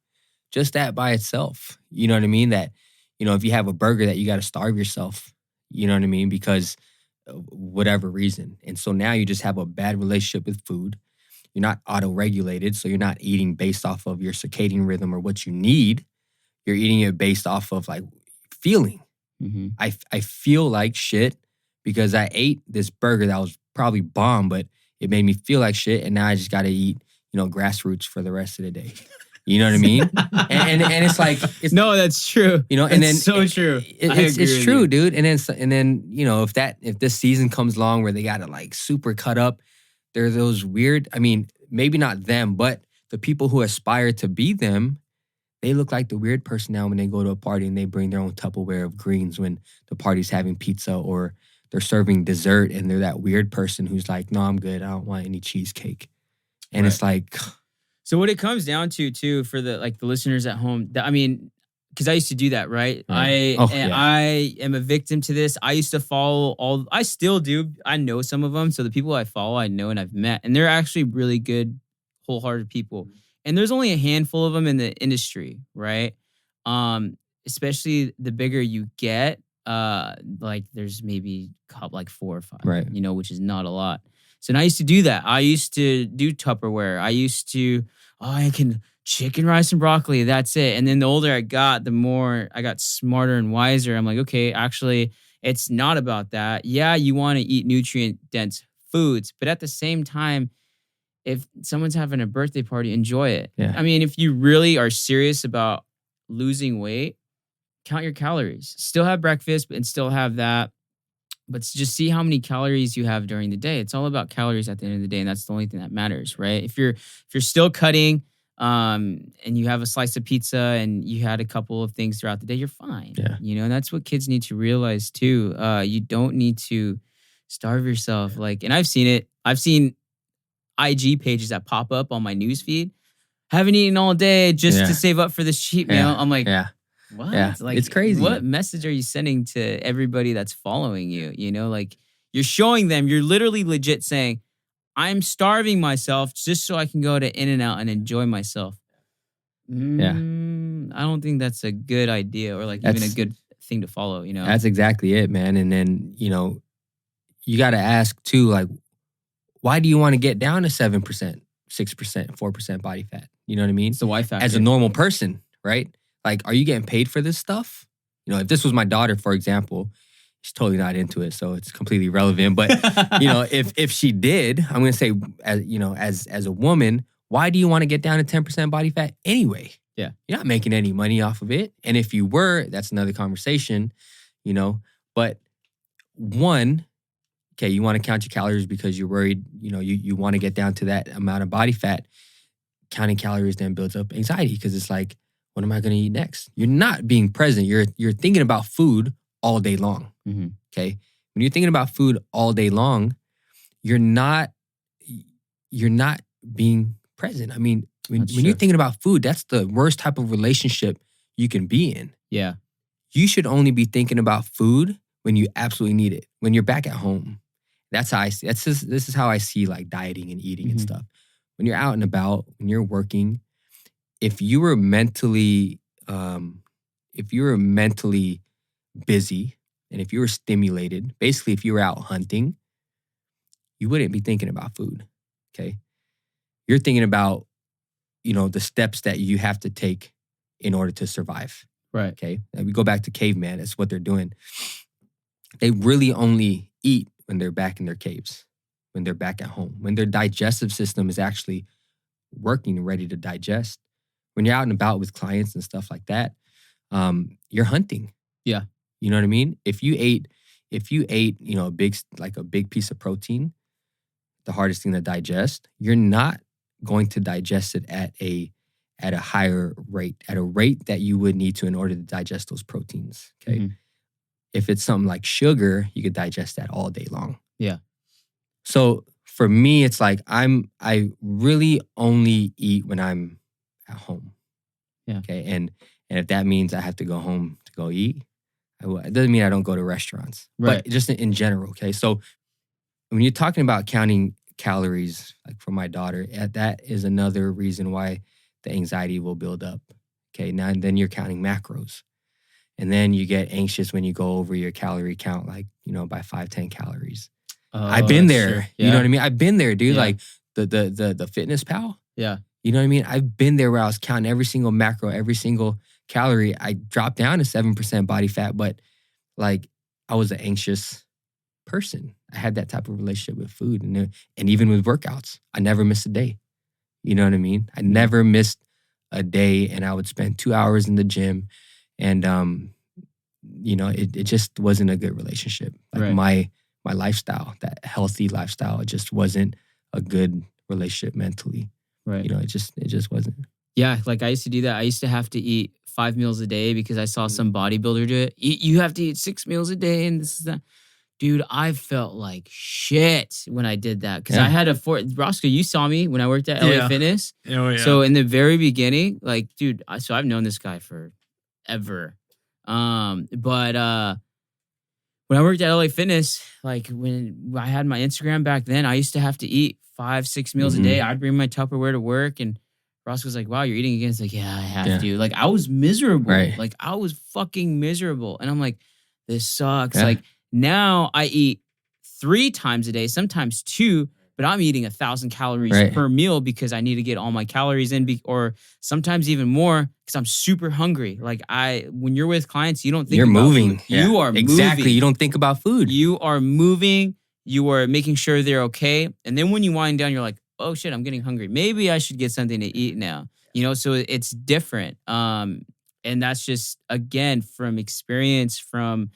just that by itself. You know what I mean? That, if you have a burger that you got to starve yourself, you know what I mean? Because of whatever reason. And so now you just have a bad relationship with food. You're not auto-regulated, so you're not eating based off of your circadian rhythm or what you need. You're eating it based off of like feeling. I feel like shit because I ate this burger that was probably bomb, but it made me feel like shit, and now I just got to eat, grassroots for the rest of the day. You know what I mean? and it's like no, that's true. And then so true. It's true, dude. And then if this season comes along where they got to like super cut up. They're those weird, maybe not them, but the people who aspire to be them, they look like the weird person now when they go to a party and they bring their own Tupperware of greens when the party's having pizza, or they're serving dessert and they're that weird person who's like, no, I'm good. I don't want any cheesecake. And it's like... So what it comes down to too, for the listeners at home, because I used to do that, right? I am a victim to this. I used to follow I still do. I know some of them. So the people I follow, I know and I've met. And they're actually really good, wholehearted people. And there's only a handful of them in the industry, right? Especially the bigger you get, there's maybe like 4 or 5, right? Which is not a lot. So I used to do that. I used to do Tupperware. I used to, I can... chicken, rice, and broccoli. That's it. And then the older I got, the more I got smarter and wiser. I'm like, okay, actually, it's not about that. Yeah, you want to eat nutrient-dense foods, but at the same time, if someone's having a birthday party, enjoy it. Yeah. If you really are serious about losing weight, count your calories. Still have breakfast and still have that, but just see how many calories you have during the day. It's all about calories at the end of the day, and that's the only thing that matters, right? If you're still cutting, and you have a slice of pizza and you had a couple of things throughout the day, you're fine. Yeah. That's what kids need to realize too. You don't need to starve yourself. And I've seen it. I've seen IG pages that pop up on my newsfeed. Haven't eaten all day just to save up for this cheat meal. I'm like, what? Yeah. It's crazy. What message are you sending to everybody that's following you? You're showing them, you're literally legit saying, I'm starving myself just so I can go to In-N-Out and enjoy myself. I don't think that's a good idea or even a good thing to follow, That's exactly it, man. And then, you got to ask too, like, why do you want to get down to 7%, 6%, 4% body fat? You know what I mean? It's the why factor. As a normal person, right? Like, are you getting paid for this stuff? You know, if this was my daughter, for example, she's totally not into it, so it's completely irrelevant. But you know, if she did, I'm gonna say, as a woman, why do you want to get down to 10% body fat anyway? Yeah, you're not making any money off of it, and if you were, that's another conversation. You know, but one, okay, you want to count your calories because you're worried. You know, you want to get down to that amount of body fat. Counting calories then builds up anxiety because it's like, what am I going to eat next? You're not being present. You're thinking about food all day long. Mm-hmm. Okay, when you're thinking about food all day long, you're not being present. I mean, when you're thinking about food, that's the worst type of relationship you can be in. Yeah, you should only be thinking about food when you absolutely need it. When you're back at home, that's how I see. This is how I see like dieting and eating and stuff. When you're out and about, when you're working, if you were mentally busy and if you were stimulated, basically if you were out hunting, you wouldn't be thinking about food. Okay, you're thinking about, you know, the steps that you have to take in order to survive. Right. Okay, and we go back to caveman. That's what they're doing. They really only eat when they're back in their caves, when they're back at home, when their digestive system is actually working and ready to digest. When you're out and about with clients and stuff like that, you're hunting. Yeah. You know what I mean? If you ate, you know, a big piece of protein, the hardest thing to digest, you're not going to digest it at a higher rate, at a rate that you would need to in order to digest those proteins. Okay. Mm-hmm. If it's something like sugar, you could digest that all day long. Yeah. So for me, it's like I really only eat when I'm at home. Yeah. Okay. And if that means I have to go home to go eat, I will. It doesn't mean I don't go to restaurants. Right. But just in general. Okay. So when you're talking about counting calories, like for my daughter, that is another reason why the anxiety will build up. Okay. Now and then you're counting macros. And then you get anxious when you go over your calorie count, like, you know, by 5-10 calories. I've been there. True. Yeah. You know what I mean? I've been there, dude. Yeah. Like the fitness pal. Yeah. You know what I mean? I've been there where I was counting every single macro, every single calorie. I dropped down to 7% body fat, but like I was an anxious person. I had that type of relationship with food and even with workouts. I never missed a day. You know what I mean? I never missed a day, and I would spend 2 hours in the gym, and you know, it just wasn't a good relationship. Like right. my lifestyle, that healthy lifestyle, it just wasn't a good relationship mentally. Right. You know, it just wasn't. Yeah, like I used to do that. I used to have to eat 5 meals a day because I saw some bodybuilder do it. You have to eat 6 meals a day, and this is that. Dude, I felt like shit when I did that because I had Roscoe, you saw me when I worked at LA Fitness. Oh, yeah. So in the very beginning, like, dude, so I've known this guy forever. But when I worked at LA Fitness, like when I had my Instagram back then, I used to have to eat 5-6 meals a day. I'd bring my Tupperware to work, and Ross was like, wow, you're eating again. It's like, yeah, I have to. Like, I was miserable. Right. Like, I was fucking miserable. And I'm like, this sucks. Yeah. Like, now I eat 3 times a day, sometimes 2, but I'm eating 1,000 calories per meal because I need to get all my calories in, or sometimes even more because I'm super hungry. Like when you're with clients, you don't think you're about moving. Food. Yeah. You are exactly. moving. You don't think about food. You are moving. You are making sure they're okay. And then when you wind down, you're like, oh shit, I'm getting hungry. Maybe I should get something to eat now. You know, so it's different. And that's just, again, from experience, from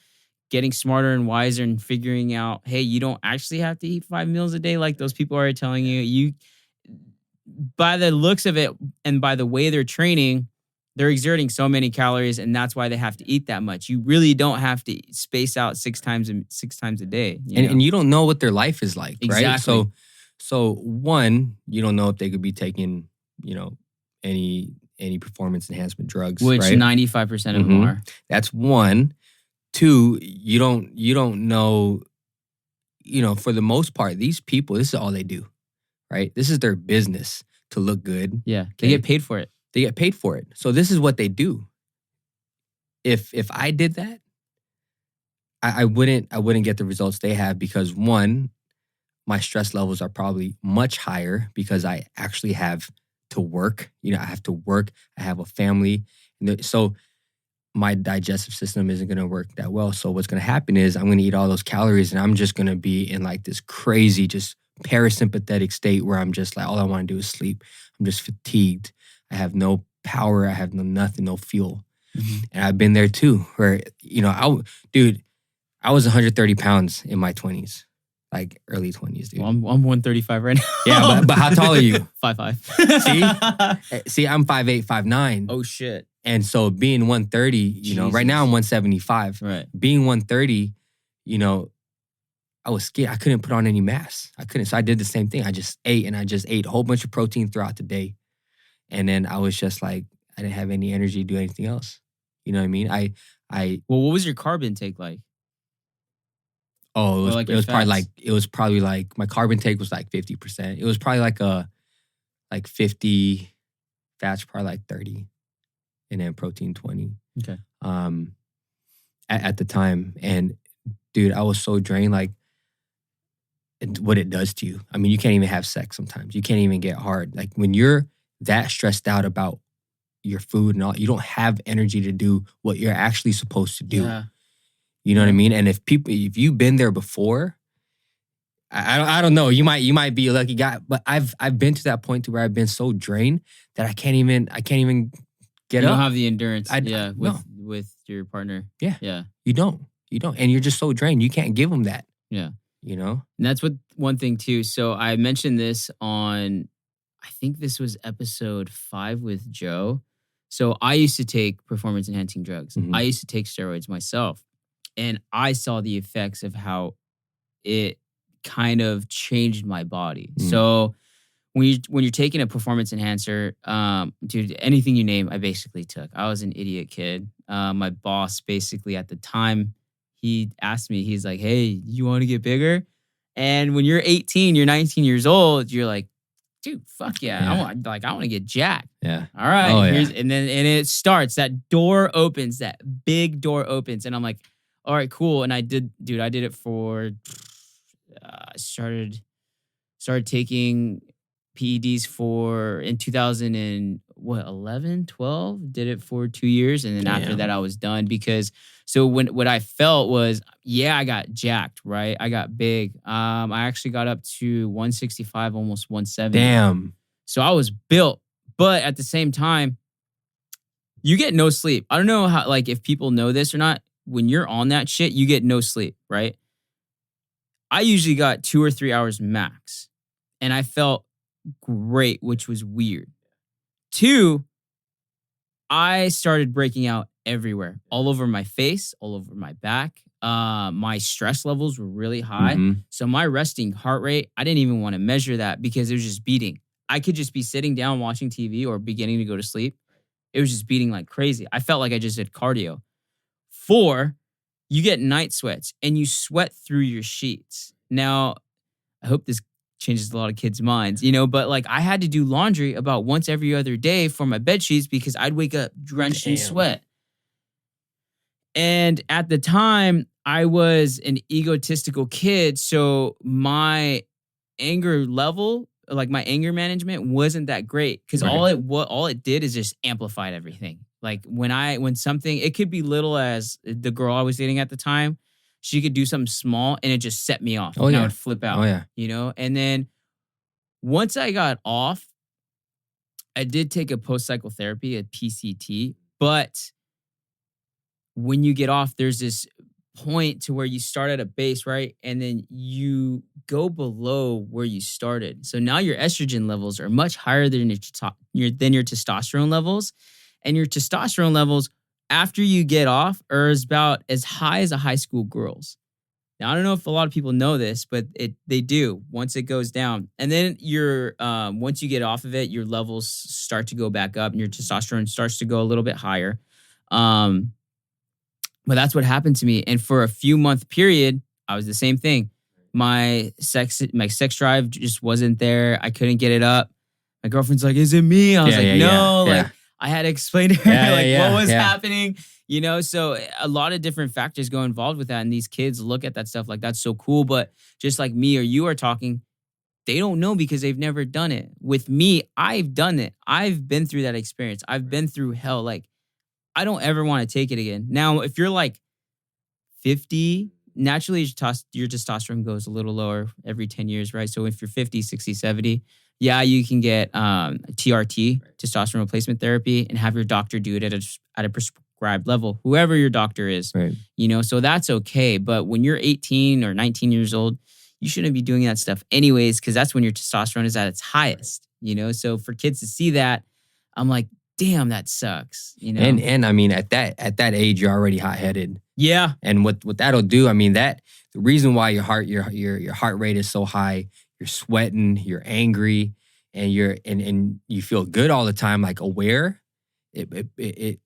getting smarter and wiser and figuring out, hey, you don't actually have to eat 5 meals a day like those people are telling you. You, by the looks of it and by the way they're training, they're exerting so many calories, and that's why they have to eat that much. You really don't have to space out 6 times a day. And you don't know what their life is like, exactly. Right? So one, you don't know if they could be taking, you know, any performance enhancement drugs, which right? 95% of them are. That's one. 2, you don't know, you know, for the most part, these people, this is all they do, right? This is their business to look good. Yeah, they get paid for it. They get paid for it. So this is what they do. If I did that, I wouldn't get the results they have because one, my stress levels are probably much higher because I actually have to work. I have to work. I have a family. So my digestive system isn't going to work that well. So what's going to happen is I'm going to eat all those calories and I'm just going to be in like this crazy, just parasympathetic state where I'm just like, all I want to do is sleep. I'm just fatigued. I have no power. I have nothing, no fuel. Mm-hmm. And I've been there too, where, I was 130 pounds in my 20s, like early 20s, dude. Well, I'm 135 right now. Yeah, but how tall are you? 5'5". See, I'm 5'8", 5'9". Oh, shit. And so being 130, right now I'm 175. Right. Being 130, I was scared. I couldn't put on any mass. I couldn't. So I did the same thing. I just ate a whole bunch of protein throughout the day. And then I was just like, I didn't have any energy to do anything else. You know what I mean? Well, what was your carb intake like? Oh, it was probably like my carb intake was like 50%. It was probably like 50, fats probably like 30, and then protein 20. Okay. At the time, and dude, I was so drained. Like, what it does to you. I mean, you can't even have sex sometimes. You can't even get hard. Like when you're that stressed out about your food and all, you don't have energy to do what you're actually supposed to do. Yeah. You know what I mean? And if you've been there before, I don't know. You might be a lucky guy, but I've been to that point to where I've been so drained that I can't even get up. You don't have the endurance. No. With your partner. Yeah. Yeah. You don't, and you're just so drained. You can't give them that. Yeah. And that's one thing too. So I mentioned this on, I think this was episode 5 with Joe. So I used to take performance enhancing drugs. Mm-hmm. I used to take steroids myself. And I saw the effects of how it kind of changed my body. Mm. So when you're taking a performance enhancer, dude, anything you name, I basically took. I was an idiot kid. My boss basically at the time, he asked me, he's like, hey, you want to get bigger? And when you're 18, you're 19 years old, you're like, dude, fuck yeah. I want to get jacked. Yeah. All right. Oh, yeah. And it starts, that door opens, that big door opens. And I'm like, all right, cool. And I did it for, I started taking PEDs in 2011, 12, did it for 2 years. And then after that, I was done because, so what I felt was, I got jacked, right? I got big. I actually got up to 165, almost 170. Damn. So I was built, but at the same time, you get no sleep. I don't know how, like, if people know this or not. When you're on that shit, you get no sleep, right? I usually got 2 or 3 hours max. And I felt great, which was weird. 2, I started breaking out everywhere. All over my face, all over my back. My stress levels were really high. Mm-hmm. So my resting heart rate, I didn't even want to measure that because it was just beating. I could just be sitting down watching TV or beginning to go to sleep. It was just beating like crazy. I felt like I just did cardio. 4, you get night sweats and you sweat through your sheets. Now, I hope this changes a lot of kids' minds, but like I had to do laundry about once every other day for my bed sheets because I'd wake up drenched in sweat. And at the time, I was an egotistical kid, so my anger level, like my anger management wasn't that great because all it did is just amplified everything. Like when something, it could be little as the girl I was dating at the time, she could do something small and it just set me off. I would flip out. Oh, yeah. And then once I got off, I did take a post-cycle therapy, a PCT, but when you get off, there's this point to where you start at a base, right? And then you go below where you started. So now your estrogen levels are much higher than your testosterone levels. And your testosterone levels after you get off are about as high as a high school girl's. Now, I don't know if a lot of people know this, but they do once it goes down. And then once you get off of it, your levels start to go back up and your testosterone starts to go a little bit higher. But that's what happened to me. And for a few month period, I was the same thing. My sex drive just wasn't there. I couldn't get it up. My girlfriend's like, is it me? I was no. I had to explain to her what was happening. You know, so a lot of different factors go involved with that. And these kids look at that stuff like that's so cool. But just like me or you are talking, they don't know because they've never done it. With me, I've done it. I've been through that experience. I've been through hell. Like, I don't ever want to take it again. Now, if you're like 50, naturally your testosterone goes a little lower every 10 years, right? So if you're 50, 60, 70, yeah, you can get TRT, testosterone replacement therapy, and have your doctor do it at a prescribed level, whoever your doctor is, Right. you know, so that's okay. But when you're 18 or 19 years old, you shouldn't be doing that stuff anyways, because that's when your testosterone is at its highest, you know? So for kids to see that, I'm like, damn, that sucks, you know? And I mean, at that age, you're already hot-headed. Yeah. And what that'll do, I mean, the reason why your heart rate is so high, you're sweating, you're angry, and you feel good all the time, like aware, it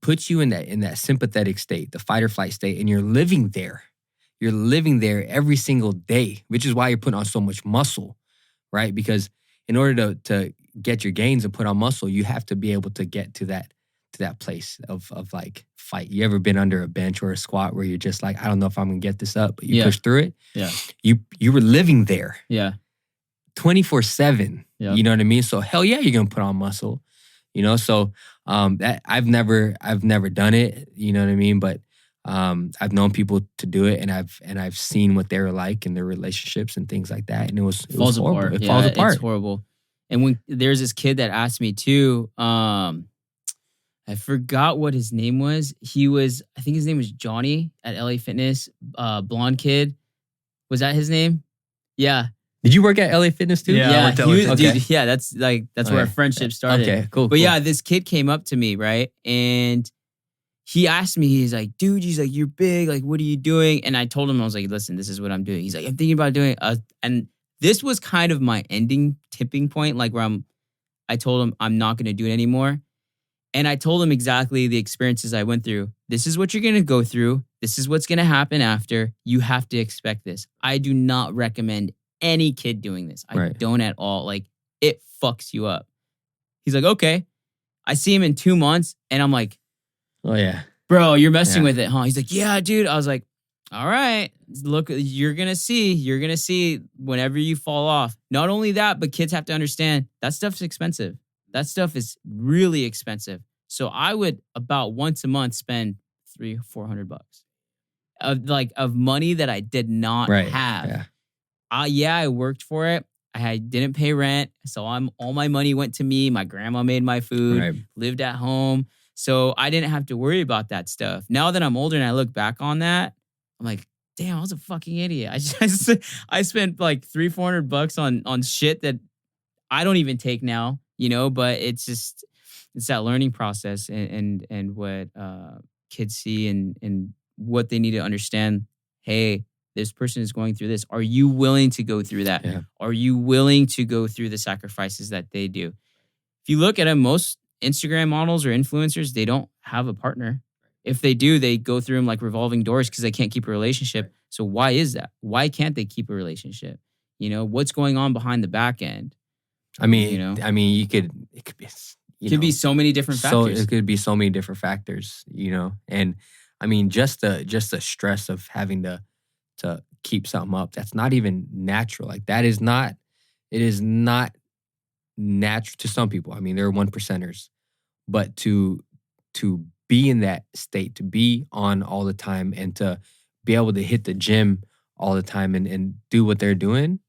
puts you in that sympathetic state, the fight or flight state, and you're living there. You're living there every single day, which is why you're putting on so much muscle, right? Because in order to get your gains and put on muscle, you have to be able to get to that place of like fight. You ever been under a bench or a squat where you're just like, I don't know if I'm gonna get this up, but you push through it? Yeah. You were living there. Yeah. 24/7. Yeah. You know what I mean? So hell yeah, you're gonna put on muscle. You know, so that I've never done it, you know what I mean? But I've known people to do it, and I've seen what they were like in their relationships and things like that. And it falls apart. It falls apart. It's horrible. And when there's this kid that asked me too, I forgot what his name was. I think his name was Johnny at LA Fitness, blonde kid. Was that his name? Yeah. Did you work at LA Fitness too? Yeah. Okay. Dude, yeah, that's where our friendship started. Okay, cool. But yeah, this kid came up to me, right? And he asked me, he's like, dude, he's like, you're big. Like, what are you doing? And I told him, I was like, listen, this is what I'm doing. He's like, I'm thinking about doing it. And this was kind of my tipping point, like where I told him I'm not going to do it anymore. And I told him exactly the experiences I went through. This is what you're going to go through. This is what's going to happen after. You have to expect this. I do not recommend any kid doing this. I don't at all. Like, it fucks you up. He's like, okay. I see him in 2 months and I'm like, oh yeah, bro, you're messing with it, huh? He's like, yeah, dude. I was like, all right, look, you're going to see whenever you fall off. Not only that, but kids have to understand that stuff's expensive. That stuff is really expensive. So I would about once a month spend $300-400 of money that I did not have. Yeah. I worked for it. I didn't pay rent. So all my money went to me. My grandma made my food, lived at home. So I didn't have to worry about that stuff. Now that I'm older and I look back on that, I'm like, damn, I was a fucking idiot. I spent like $300-400 on shit that I don't even take now, you know, but it's that learning process and what kids see and what they need to understand. Hey, this person is going through this. Are you willing to go through that? Yeah. Are you willing to go through the sacrifices that they do? If you look at them, most Instagram models or influencers, they don't have a partner. If they do, they go through them like revolving doors because they can't keep a relationship. So why is that? Why can't they keep a relationship? You know, what's going on behind the back end? I mean, you know, it could be, be so many different factors. So it could be so many different factors, you know, and I mean, just the stress of having to keep something up that's not even natural. Like it is not natural to some people. I mean, there are 1%ers, but to be in that state, to be on all the time and to be able to hit the gym all the time and do what they're doing,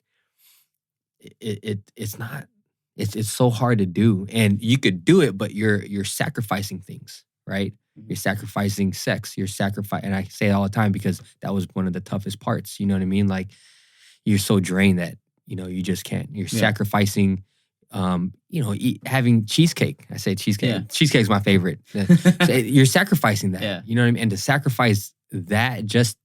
it's so hard to do. And you could do it, but you're sacrificing things, right? You're sacrificing sex. And I say it all the time because that was one of the toughest parts. You know what I mean? Like, you're so drained that, you know, you just can't. You're sacrificing, having cheesecake. I say cheesecake. Yeah. Cheesecake's my favorite. So you're sacrificing that. Yeah. You know what I mean? And to sacrifice that just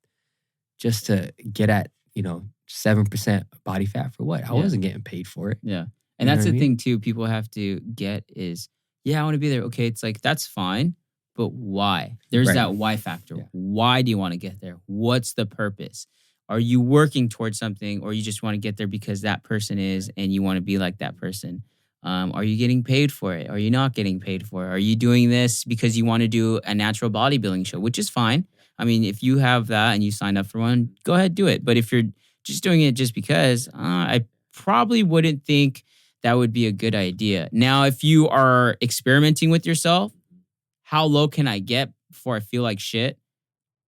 to get at, 7% body fat for what? I wasn't getting paid for it. Yeah. And that's the thing too, people have to get is, I want to be there. Okay, it's like, that's fine. But why? There's that why factor. Yeah. Why do you want to get there? What's the purpose? Are you working towards something or you just want to get there because that person is and you want to be like that person? Are you getting paid for it? Are you not getting paid for it? Are you doing this because you want to do a natural bodybuilding show, which is fine. I mean, if you have that and you signed up for one, go ahead, do it. But if you're just doing it just because, I probably wouldn't think that would be a good idea. Now, if you are experimenting with yourself, how low can I get before I feel like shit?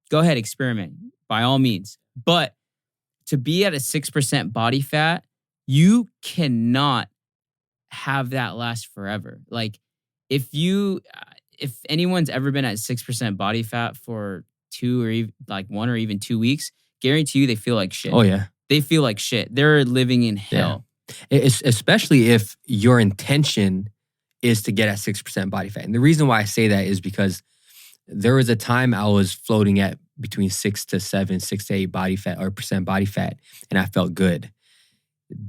Go ahead, experiment by all means. But to be at a 6% body fat, you cannot have that last forever. Like if anyone's ever been at 6% body fat for 2 or even like 1 or even 2 weeks, guarantee you they feel like shit. Oh yeah. They feel like shit. They're living in hell. It's, especially if your intention is to get at 6% body fat. And the reason why I say that is because there was a time I was floating at between 6 to 7, 6 to 8 body fat or percent body fat, and I felt good.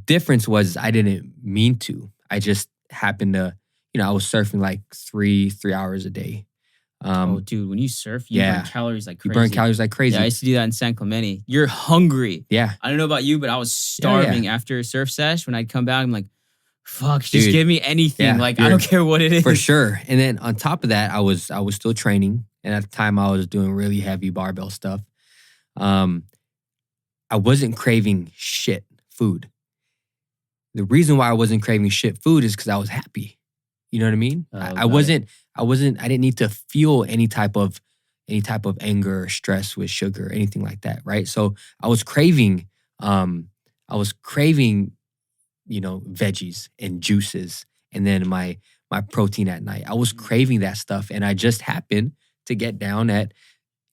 Difference was I didn't mean to. I just happened to, I was surfing like 3 hours a day. Oh, dude, when you surf, you burn calories like crazy. You burn calories like crazy. Yeah, I used to do that in San Clemente. You're hungry. Yeah. I don't know about you, but I was starving after a surf sesh. When I'd come back, I'm like, fuck, just give me anything. Yeah, like, I don't care what it is. For sure. And then on top of that, I was still training. And at the time, I was doing really heavy barbell stuff. I wasn't craving shit food. The reason why I wasn't craving shit food is because I was happy. You know what I mean? I didn't need to feel any type of anger or stress with sugar or anything like that, right? So I was craving, veggies and juices, and then my protein at night. I was craving that stuff, and I just happened to get down at,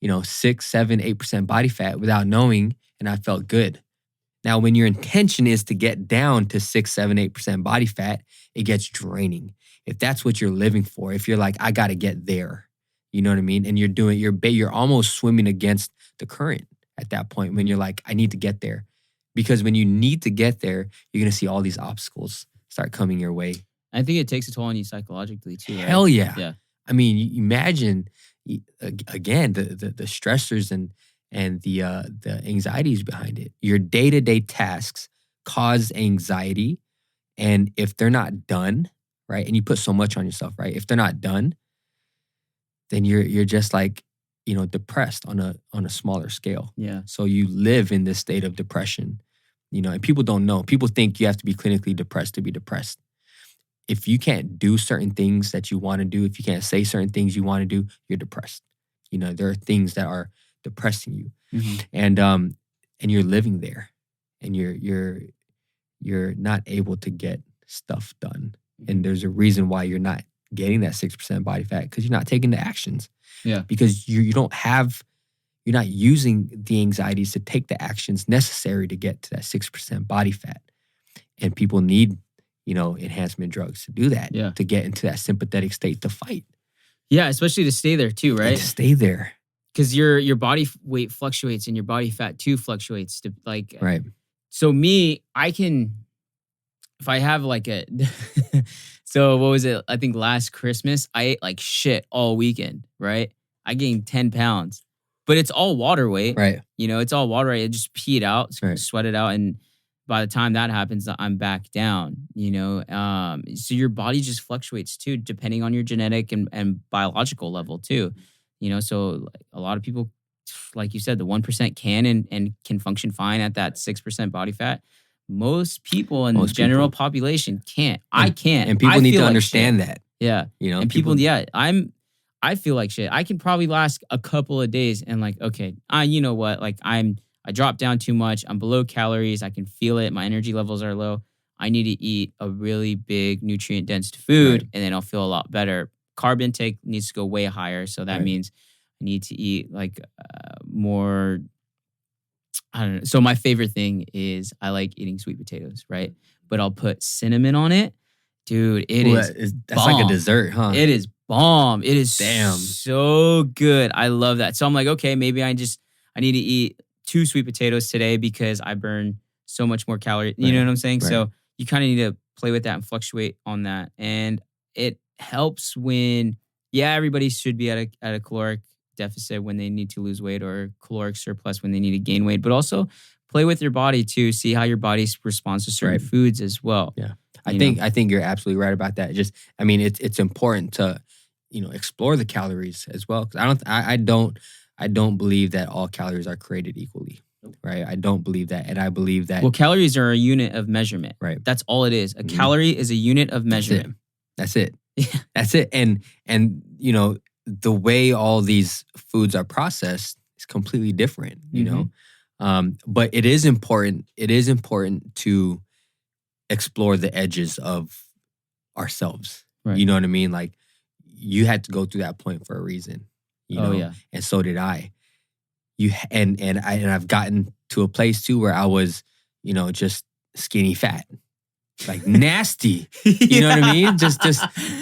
6, 7, 8% body fat without knowing, and I felt good. Now, when your intention is to get down to 6, 7, 8% body fat, it gets draining. If that's what you're living for, if you're like, I got to get there, you know what I mean? And you're almost swimming against the current at that point when you're like, I need to get there. Because when you need to get there, you're going to see all these obstacles start coming your way. I think it takes a toll on you psychologically too, right? Hell yeah. Yeah. I mean, you imagine, again, the stressors and the anxieties behind it. Your day-to-day tasks cause anxiety. And if they're not done, right, and you put so much on yourself, right? If they're not done, then you're just like, depressed on a smaller scale. Yeah. So you live in this state of depression, and people don't know. People think you have to be clinically depressed to be depressed. If you can't do certain things that you want to do, if you can't say certain things you want to do, you're depressed. There are things that are depressing you. Mm-hmm. And you're living there, and you're not able to get stuff done. And there's a reason why you're not getting that 6% body fat, because you're not taking the actions. Yeah. Because you're not using the anxieties to take the actions necessary to get to that 6% body fat. And people need, enhancement drugs to do that, to get into that sympathetic state to fight. Yeah, especially to stay there too, right? And to stay there. Because your body weight fluctuates and your body fat too fluctuates. Right. So me, I can, if I have so what was it? I think last Christmas, I ate like shit all weekend, right? I gained 10 pounds, but it's all water weight. Right. It's all water weight. I just pee it out, sweat it out. And by the time that happens, I'm back down, So your body just fluctuates too, depending on your genetic and biological level too. So a lot of people, like you said, the 1% can and can function fine at that 6% body fat. Most people in the general population can't. I can't. And people need to understand that. Yeah. And people I feel like shit. I can probably last a couple of days and okay, you know what? I dropped down too much. I'm below calories. I can feel it. My energy levels are low. I need to eat a really big nutrient dense food, and then I'll feel a lot better. Carb intake needs to go way higher. So that means I need to eat more. I don't know. So my favorite thing is I like eating sweet potatoes, right? But I'll put cinnamon on it. Dude, that's like a dessert, huh? It is bomb. It is so good. I love that. So I'm like, okay, maybe I need to eat 2 sweet potatoes today because I burn so much more calories. You know what I'm saying? Right. So you kind of need to play with that and fluctuate on that. And it helps when, everybody should be at a caloric deficit when they need to lose weight, or caloric surplus when they need to gain weight, but also play with your body to see how your body responds to certain foods as well. Yeah. I think you're absolutely right about that. Just, I mean, it's important to, explore the calories as well. Because I don't believe that all calories are created equally. Right. I don't believe that. And I believe that. Well, calories are a unit of measurement. Right. That's all it is. A calorie is a unit of measurement. That's it. That's it. And the way all these foods are processed is completely different, you know? But it is important. It is important to explore the edges of ourselves. Right. You know what I mean? Like, you had to go through that point for a reason, you know? Yeah. And so did I. I've gotten to a place too where I was, just skinny fat, like nasty. You know what I mean? Just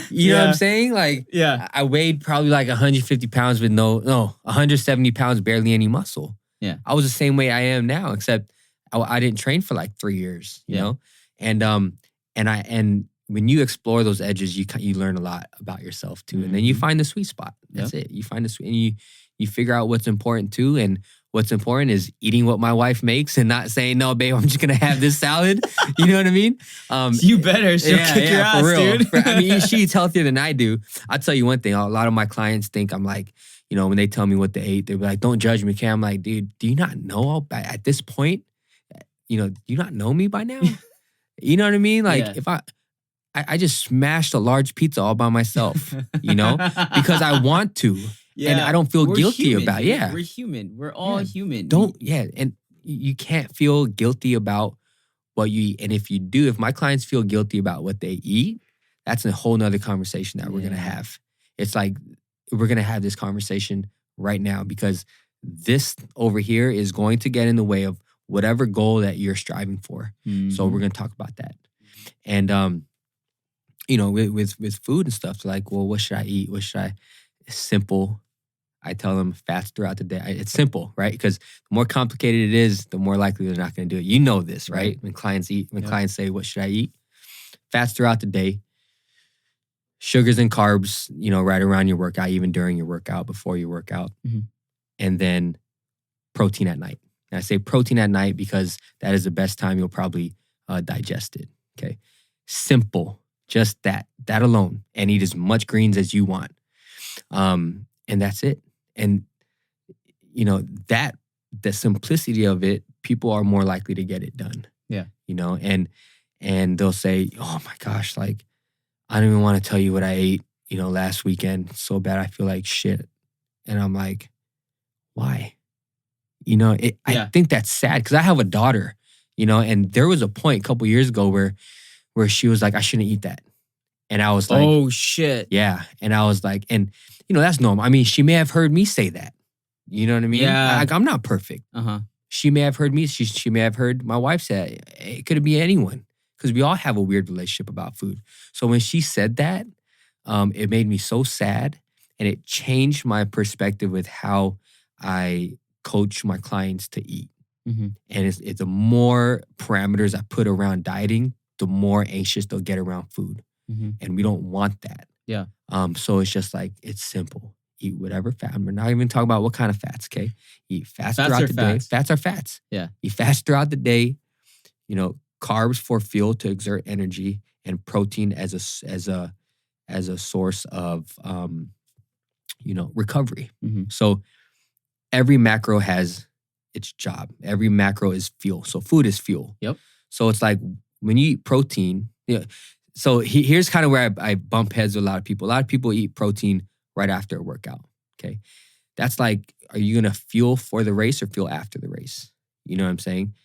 you know what I'm saying? Like, I weighed probably like 150 pounds with no 170 pounds, barely any muscle. Yeah. I was the same way I am now, except I didn't train for like 3 years, you know? And when you explore those edges, you learn a lot about yourself too. And then you find the sweet spot. That's it. You find the sweet, and you figure out what's important too. And what's important is eating what my wife makes and not saying, no, babe, I'm just going to have this salad. You know what I mean? You better. She'll kick your ass, for real. dude. I mean, she eats healthier than I do. I'll tell you one thing. A lot of my clients think I'm like, when they tell me what they ate, they're like, don't judge me, Cam. I'm like, dude, do you not know at this point, do you not know me by now? You know what I mean? Like, if I just smashed a large pizza all by myself, because I want to. Yeah. And I don't feel guilty about it. Yeah. We're human. We're all human. And you can't feel guilty about what you eat. And if you do, if my clients feel guilty about what they eat, that's a whole nother conversation that we're going to have. It's like, we're going to have this conversation right now, because this over here is going to get in the way of whatever goal that you're striving for. So we're going to talk about that. And, with food and stuff, like, well, what should I eat? What should I? It's simple. I tell them fast throughout the day. It's simple, right? Because the more complicated it is, the more likely they're not going to do it. You know this, right? When clients say, what should I eat? Fast throughout the day. Sugars and carbs, right around your workout, even during your workout, before your workout. And then protein at night. And I say protein at night because that is the best time you'll probably digest it, okay? Simple, just that alone. And eat as much greens as you want. And that's it. And, the simplicity of it, people are more likely to get it done. Yeah. And they'll say, oh my gosh, like, I don't even want to tell you what I ate, last weekend. It's so bad. I feel like shit. And I'm like, why? I think that's sad, because I have a daughter, and there was a point a couple years ago where she was like, I shouldn't eat that. And I was like, oh shit. Yeah. And I was like, and that's normal. I mean, she may have heard me say that. You know what I mean? Yeah. I'm not perfect. She may have heard me. She may have heard my wife say it. It could be anyone, because we all have a weird relationship about food. So when she said that, it made me so sad, and it changed my perspective with how I coach my clients to eat. And it's the more parameters I put around dieting, the more anxious they'll get around food. And we don't want that. Yeah. So it's just like, it's simple. Eat whatever fat. We're not even talking about what kind of fats, okay? Eat fats throughout the day. Fats are fats. Yeah. Eat fats throughout the day. Carbs for fuel to exert energy, and protein as a source of recovery. So every macro has its job. Every macro is fuel. So food is fuel. Yep. So it's like, when you eat protein, so here's kind of where I bump heads with a lot of people. A lot of people eat protein right after a workout, okay? That's like, are you going to fuel for the race or fuel after the race? You know what I'm saying?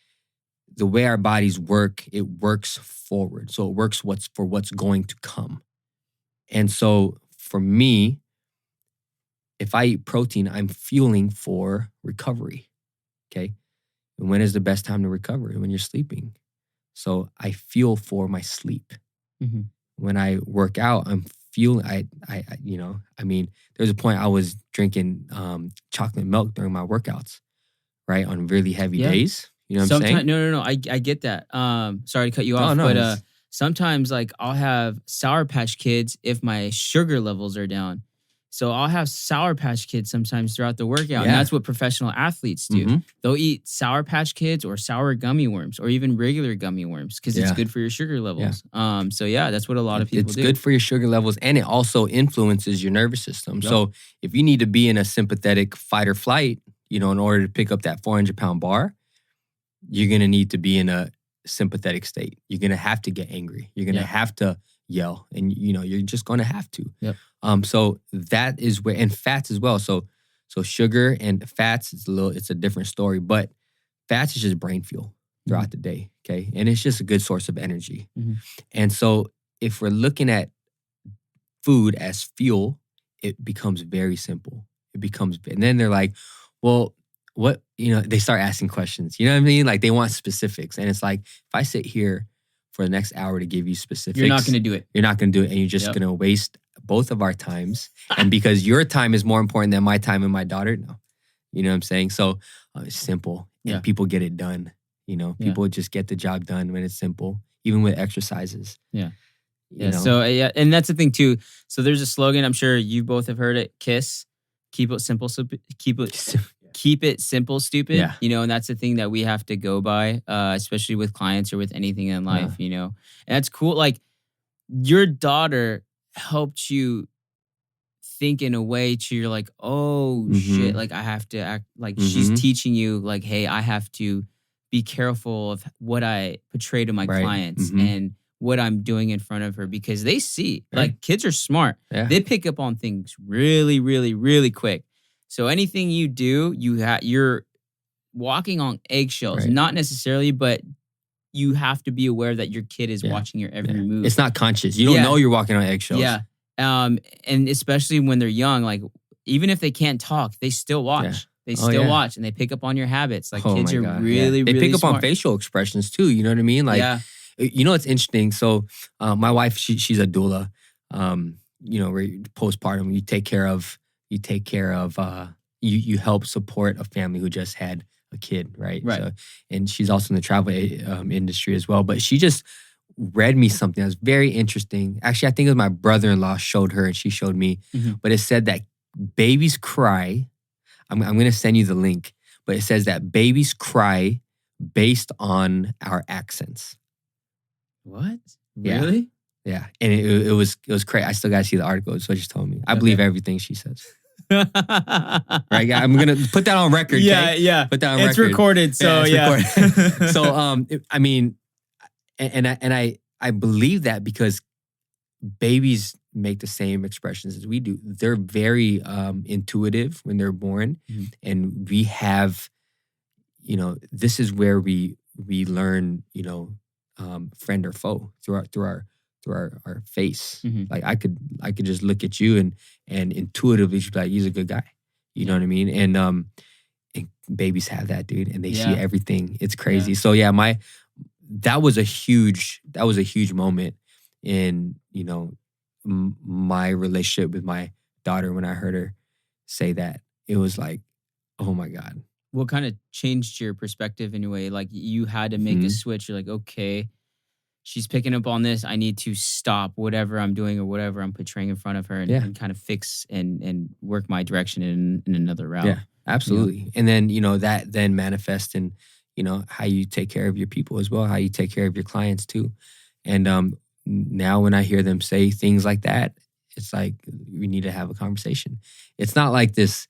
The way our bodies work, it works forward. So it works for what's going to come. And so for me, if I eat protein, I'm fueling for recovery, okay? And when is the best time to recover? When you're sleeping. So I fuel for my sleep. When I work out, I'm fueling. There's a point I was drinking chocolate milk during my workouts, right? On really heavy days. You know what I'm saying? No. I get that. Sorry to cut you off, but sometimes, like, I'll have Sour Patch Kids if my sugar levels are down. So I'll have Sour Patch Kids sometimes throughout the workout. And Yeah. that's what professional athletes do. Mhm. They'll eat Sour Patch Kids or sour gummy worms or even regular gummy worms because it's Yeah. good for your sugar levels. So yeah, that's what a lot of people It's do. good for your sugar levels, and it also influences your nervous system. Yep. So if you need to be in a sympathetic fight or flight, in order to pick up that 400-pound bar, you're going to need to be in a sympathetic state. You're going to have to get angry. You're going to have to yell, and you're just going to have to. Yep. So that is where, and fats as well. So sugar and fats, it's a different story, but fats is just brain fuel throughout the day. Okay. And it's just a good source of energy. Mhm. And so if we're looking at food as fuel, it becomes very simple. And then they're like, well, what, they start asking questions. You know what I mean? Like they want specifics. And it's like, if I sit here for the next hour to give you specifics, You're not going to do it. You're not going to do it. And you're just going to waste both of our times. And because your time is more important than my time and my daughter, no. You know what I'm saying? So it's simple. And people get it done. People just get the job done when it's simple, even with exercises. Yeah. You know? So and that's the thing too. So there's a slogan, I'm sure you both have heard it, KISS, keep it simple, keep it simple, stupid. Yeah. And that's the thing that we have to go by, especially with clients or with anything in life, And that's cool. Like your daughter helped you think in a way to you're like, oh shit, like I have to act like she's teaching you like, hey, I have to be careful of what I portray to my clients and what I'm doing in front of her because they see like kids are smart. Yeah. They pick up on things really, really, really quick. So anything you do, you're walking on eggshells, not necessarily, but you have to be aware that your kid is watching your every move. It's not conscious. You don't know you're walking on eggshells. Yeah. And especially when they're young, like even if they can't talk, they still watch. Yeah. They still watch and they pick up on your habits. Like kids are really, They really pick up smart. on facial expressions too. You know what I mean? Like, it's interesting. So my wife, she's a doula. Where postpartum, you help support a family who just had a kid, right? Right. So, and she's also in the travel industry as well. But she just read me something that was very interesting. Actually, I think it was my brother-in-law showed her and she showed me. But it said that babies cry. I'm going to send you the link. But it says that babies cry based on our accents. What? Really? Yeah. And it was crazy. I still got to see the article. It's what she told me. I believe everything she says. Right, I'm gonna put that on record. Okay? Yeah. Put that on it's record. Recorded, so it's recorded. So I mean, and I believe that because babies make the same expressions as we do. They're very intuitive when they're born, and we have, this is where we learn, friend or foe through our face. Like I could just look at you and intuitively be like, he's a good guy. You know what I mean? And babies have that, dude, and they see everything. It's crazy. So that was a huge moment in my relationship with my daughter when I heard her say that. It was like, oh my God. What kind of changed your perspective in a way? Like you had to make a switch. You're like, okay, she's picking up on this. I need to stop whatever I'm doing or whatever I'm portraying in front of her and kind of fix and work my direction in another route. Yeah, absolutely. And then, that then manifests in, how you take care of your people as well, how you take care of your clients too. And now when I hear them say things like that, it's like we need to have a conversation. It's not like this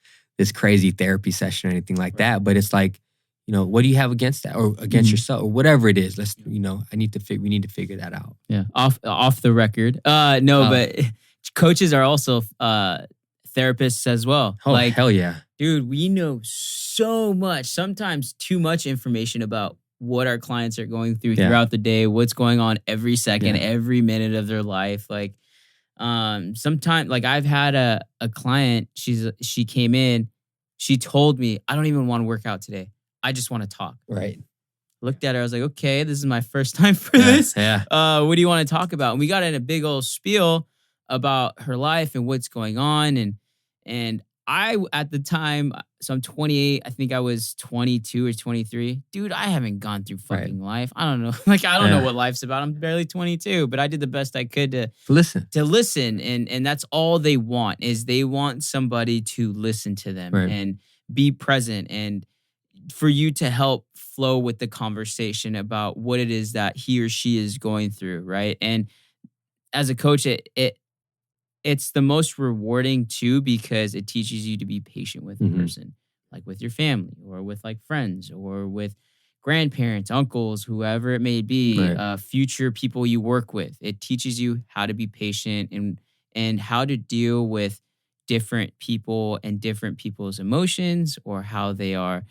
crazy therapy session or anything like that, but it's like, what do you have against that or against yourself or whatever it is? Let's, we need to figure that out. Yeah. Off the record. But coaches are also therapists as well. Oh, like, hell yeah. Dude, we know so much, sometimes too much information about what our clients are going through throughout the day, what's going on every second, every minute of their life. Like, sometimes, like I've had a client, she came in, she told me, I don't even want to work out today. I just want to talk. Right. Looked at her, I was like, okay, this is my first time for this. Yeah. What do you want to talk about? And we got in a big old spiel about her life and what's going on. And at the time, so I'm 28. I think I was 22 or 23. Dude, I haven't gone through Right. fucking life. I don't know. Like, I don't know Yeah. what life's about. I'm barely 22, but I did the best I could Listen. to listen. And that's all they want is they want somebody to listen to them Right. and be present and for you to help flow with the conversation about what it is that he or she is going through, right? And as a coach, it's the most rewarding too because it teaches you to be patient with a Mhm. person, like with your family or with like friends or with grandparents, uncles, whoever it may be, Right. future people you work with. It teaches you how to be patient and how to deal with different people and different people's emotions or how they are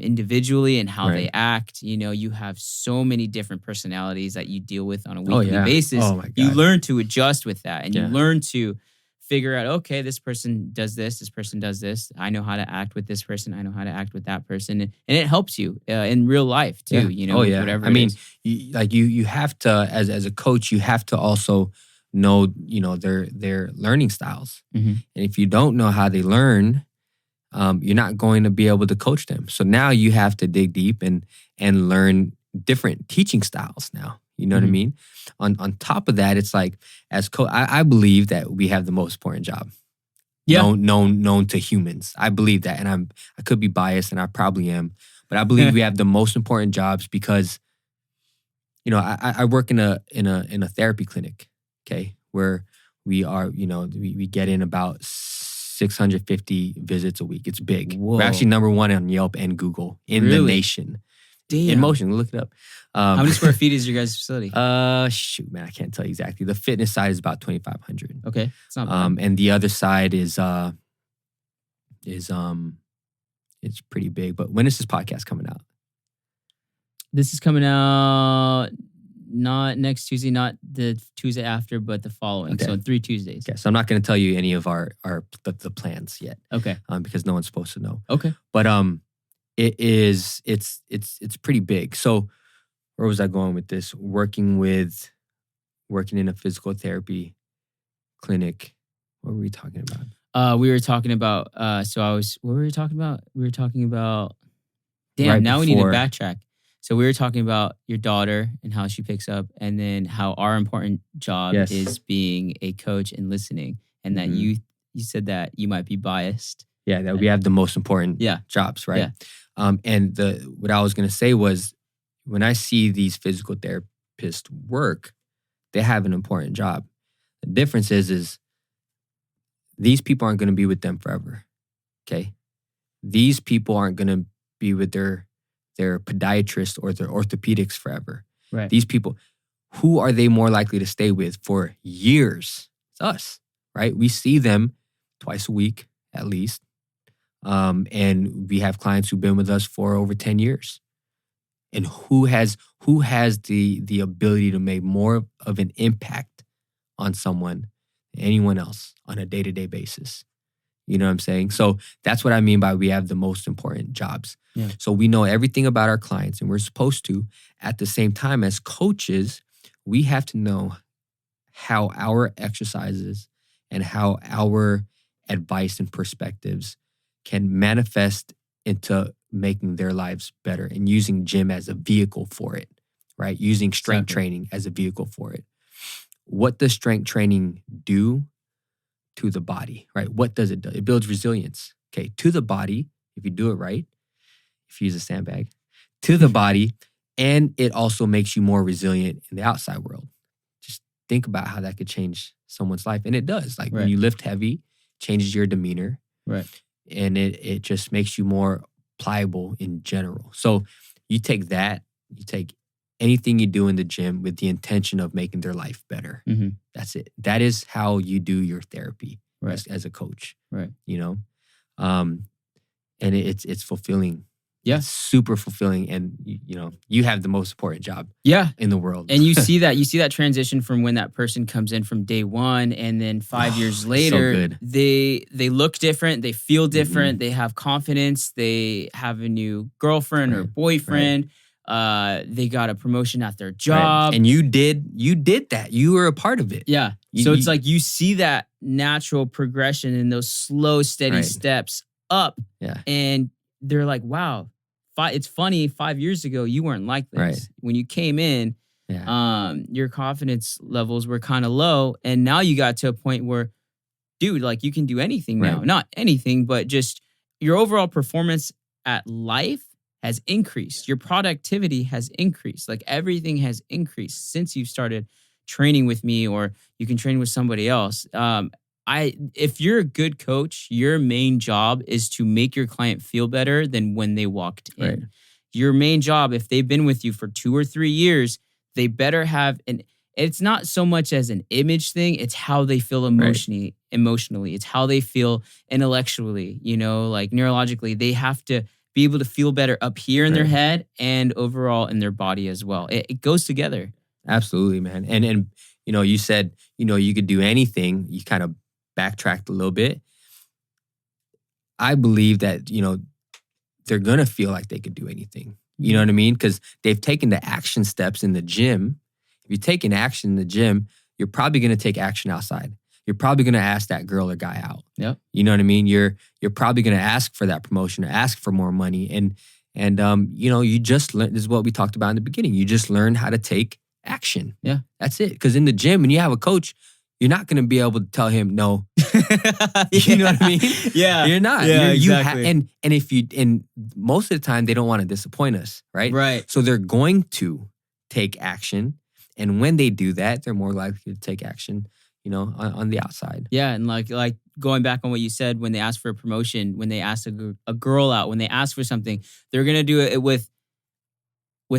individually and how they Right. act. You know, you have so many different personalities that you deal with on a Oh, weekly yeah. basis. Oh, my You God. learn to adjust with that and you Yeah. learn to figure out, okay, this person does this person does this. I know how to act with this person. I know how to act with that person. And it helps you in real life too, Yeah. you know, Oh, with yeah. whatever I it mean, is. you have to, as a coach, you have to also know, their learning styles. Mhm. And if you don't know how they learn, you're not going to be able to coach them. So now you have to dig deep and learn different teaching styles now. You know what I Mhm. mean? On top of that, it's like as coach, I believe that we have the most important job Yeah. known to humans. I believe that, and I could be biased, and I probably am, but I believe we have the most important jobs because I work in a therapy clinic, okay, where we are, we get in about 650 visits a week. It's big. We're actually Whoa. number one on Yelp and Google in the Really? nation. Damn. In motion, look it up. How many square feet is your guys' facility? Shoot, man, I can't tell you exactly. The fitness side is about 2,500. Okay. It's not bad. And the other side is it's pretty big. But when is this podcast coming out? This is coming out not next Tuesday, not the Tuesday after, but the following. Okay. So in 3 Tuesdays. Okay, so I'm not going to tell you any of the plans yet, Okay. because no one's supposed to know. Okay. But it's pretty big. So where was I going with this? Working in a physical therapy clinic. What were we talking about? We were talking about what were we talking about? We were talking about damn, Right now we need to before- backtrack. So we were talking about your daughter and how she picks up and then how our important job Yes. is being a coach and listening and that Mhm. you said that you might be biased. Yeah, that we have the most important Yeah. jobs, right? Yeah. And what I was going to say was when I see these physical therapists work, they have an important job. The difference is these people aren't going to be with them forever, okay? These people aren't going to be with their podiatrist or their orthopedics forever. Right. These people, who are they more likely to stay with for years? It's us, right? We see them twice a week at least. And we have clients who've been with us for over 10 years. And who has the ability to make more of an impact on someone than anyone else on a day-to-day basis? You know what I'm saying? So that's what I mean by we have the most important jobs. Yeah. So we know everything about our clients and we're supposed to. At the same time, as coaches, we have to know how our exercises and how our advice and perspectives can manifest into making their lives better and using gym as a vehicle for it, right? Using strength Exactly. training as a vehicle for it. What does strength training do to the body, right? What does it do? It builds resilience, okay, to the body, if you do it right, if you use a sandbag, to the body, and it also makes you more resilient in the outside world. Just think about how that could change someone's life. And it does. Like when Right. you lift heavy, changes your demeanor, Right. and it just makes you more pliable in general. So you take anything you do in the gym with the intention of making their life better. Mm-hmm. That's it. That is how you do your therapy Right. as a coach, Right. you know? And it's fulfilling. Yeah. It's super fulfilling. And you have the most important job Yeah. in the world. And you see that transition from when that person comes in from day one and then 5 years so later, good. they look different, they feel different, they have confidence, they have a new girlfriend or Right, boyfriend. They got a promotion at their job. Right. And you did that. You were a part of it. Yeah. So it's like you see that natural progression in those slow, steady steps up. Yeah. And they're like, wow, it's funny, 5 years ago, you weren't like this. Right. When you came in, your confidence levels were kind of low. And now you got to a point where, dude, like you can do anything now. Not anything, but just your overall performance at life has increased. Your productivity has increased. Like everything has increased since you started training with me, or you can train with somebody else. If you're a good coach, your main job is to make your client feel better than when they walked in. Right. Your main job, if they've been with you for 2 or 3 years, they better have it's not so much as an image thing, it's how they feel emotionally. It's how they feel intellectually, like neurologically. They have to be able to feel better up here in their head and overall in their body as well. It goes together. Absolutely, man. And you said, you could do anything. You kind of backtracked a little bit. I believe that, they're going to feel like they could do anything. You know what I mean? Because they've taken the action steps in the gym. If you're taking action in the gym, you're probably going to take action outside. You're probably going to ask that girl or guy out. Yep. You know what I mean? You're probably going to ask for that promotion or ask for more money. And you just learn, this is what we talked about in the beginning. You just learn how to take action. Yeah. That's it. Because in the gym, when you have a coach, you're not going to be able to tell him no. You know what I mean? Yeah. You're not. Yeah, exactly. And most of the time, they don't want to disappoint us, right? Right. So they're going to take action. And when they do that, they're more likely to take action, on the outside. Yeah. And like going back on what you said, when they ask for a promotion, when they ask a girl out, when they ask for something, they're going to do it with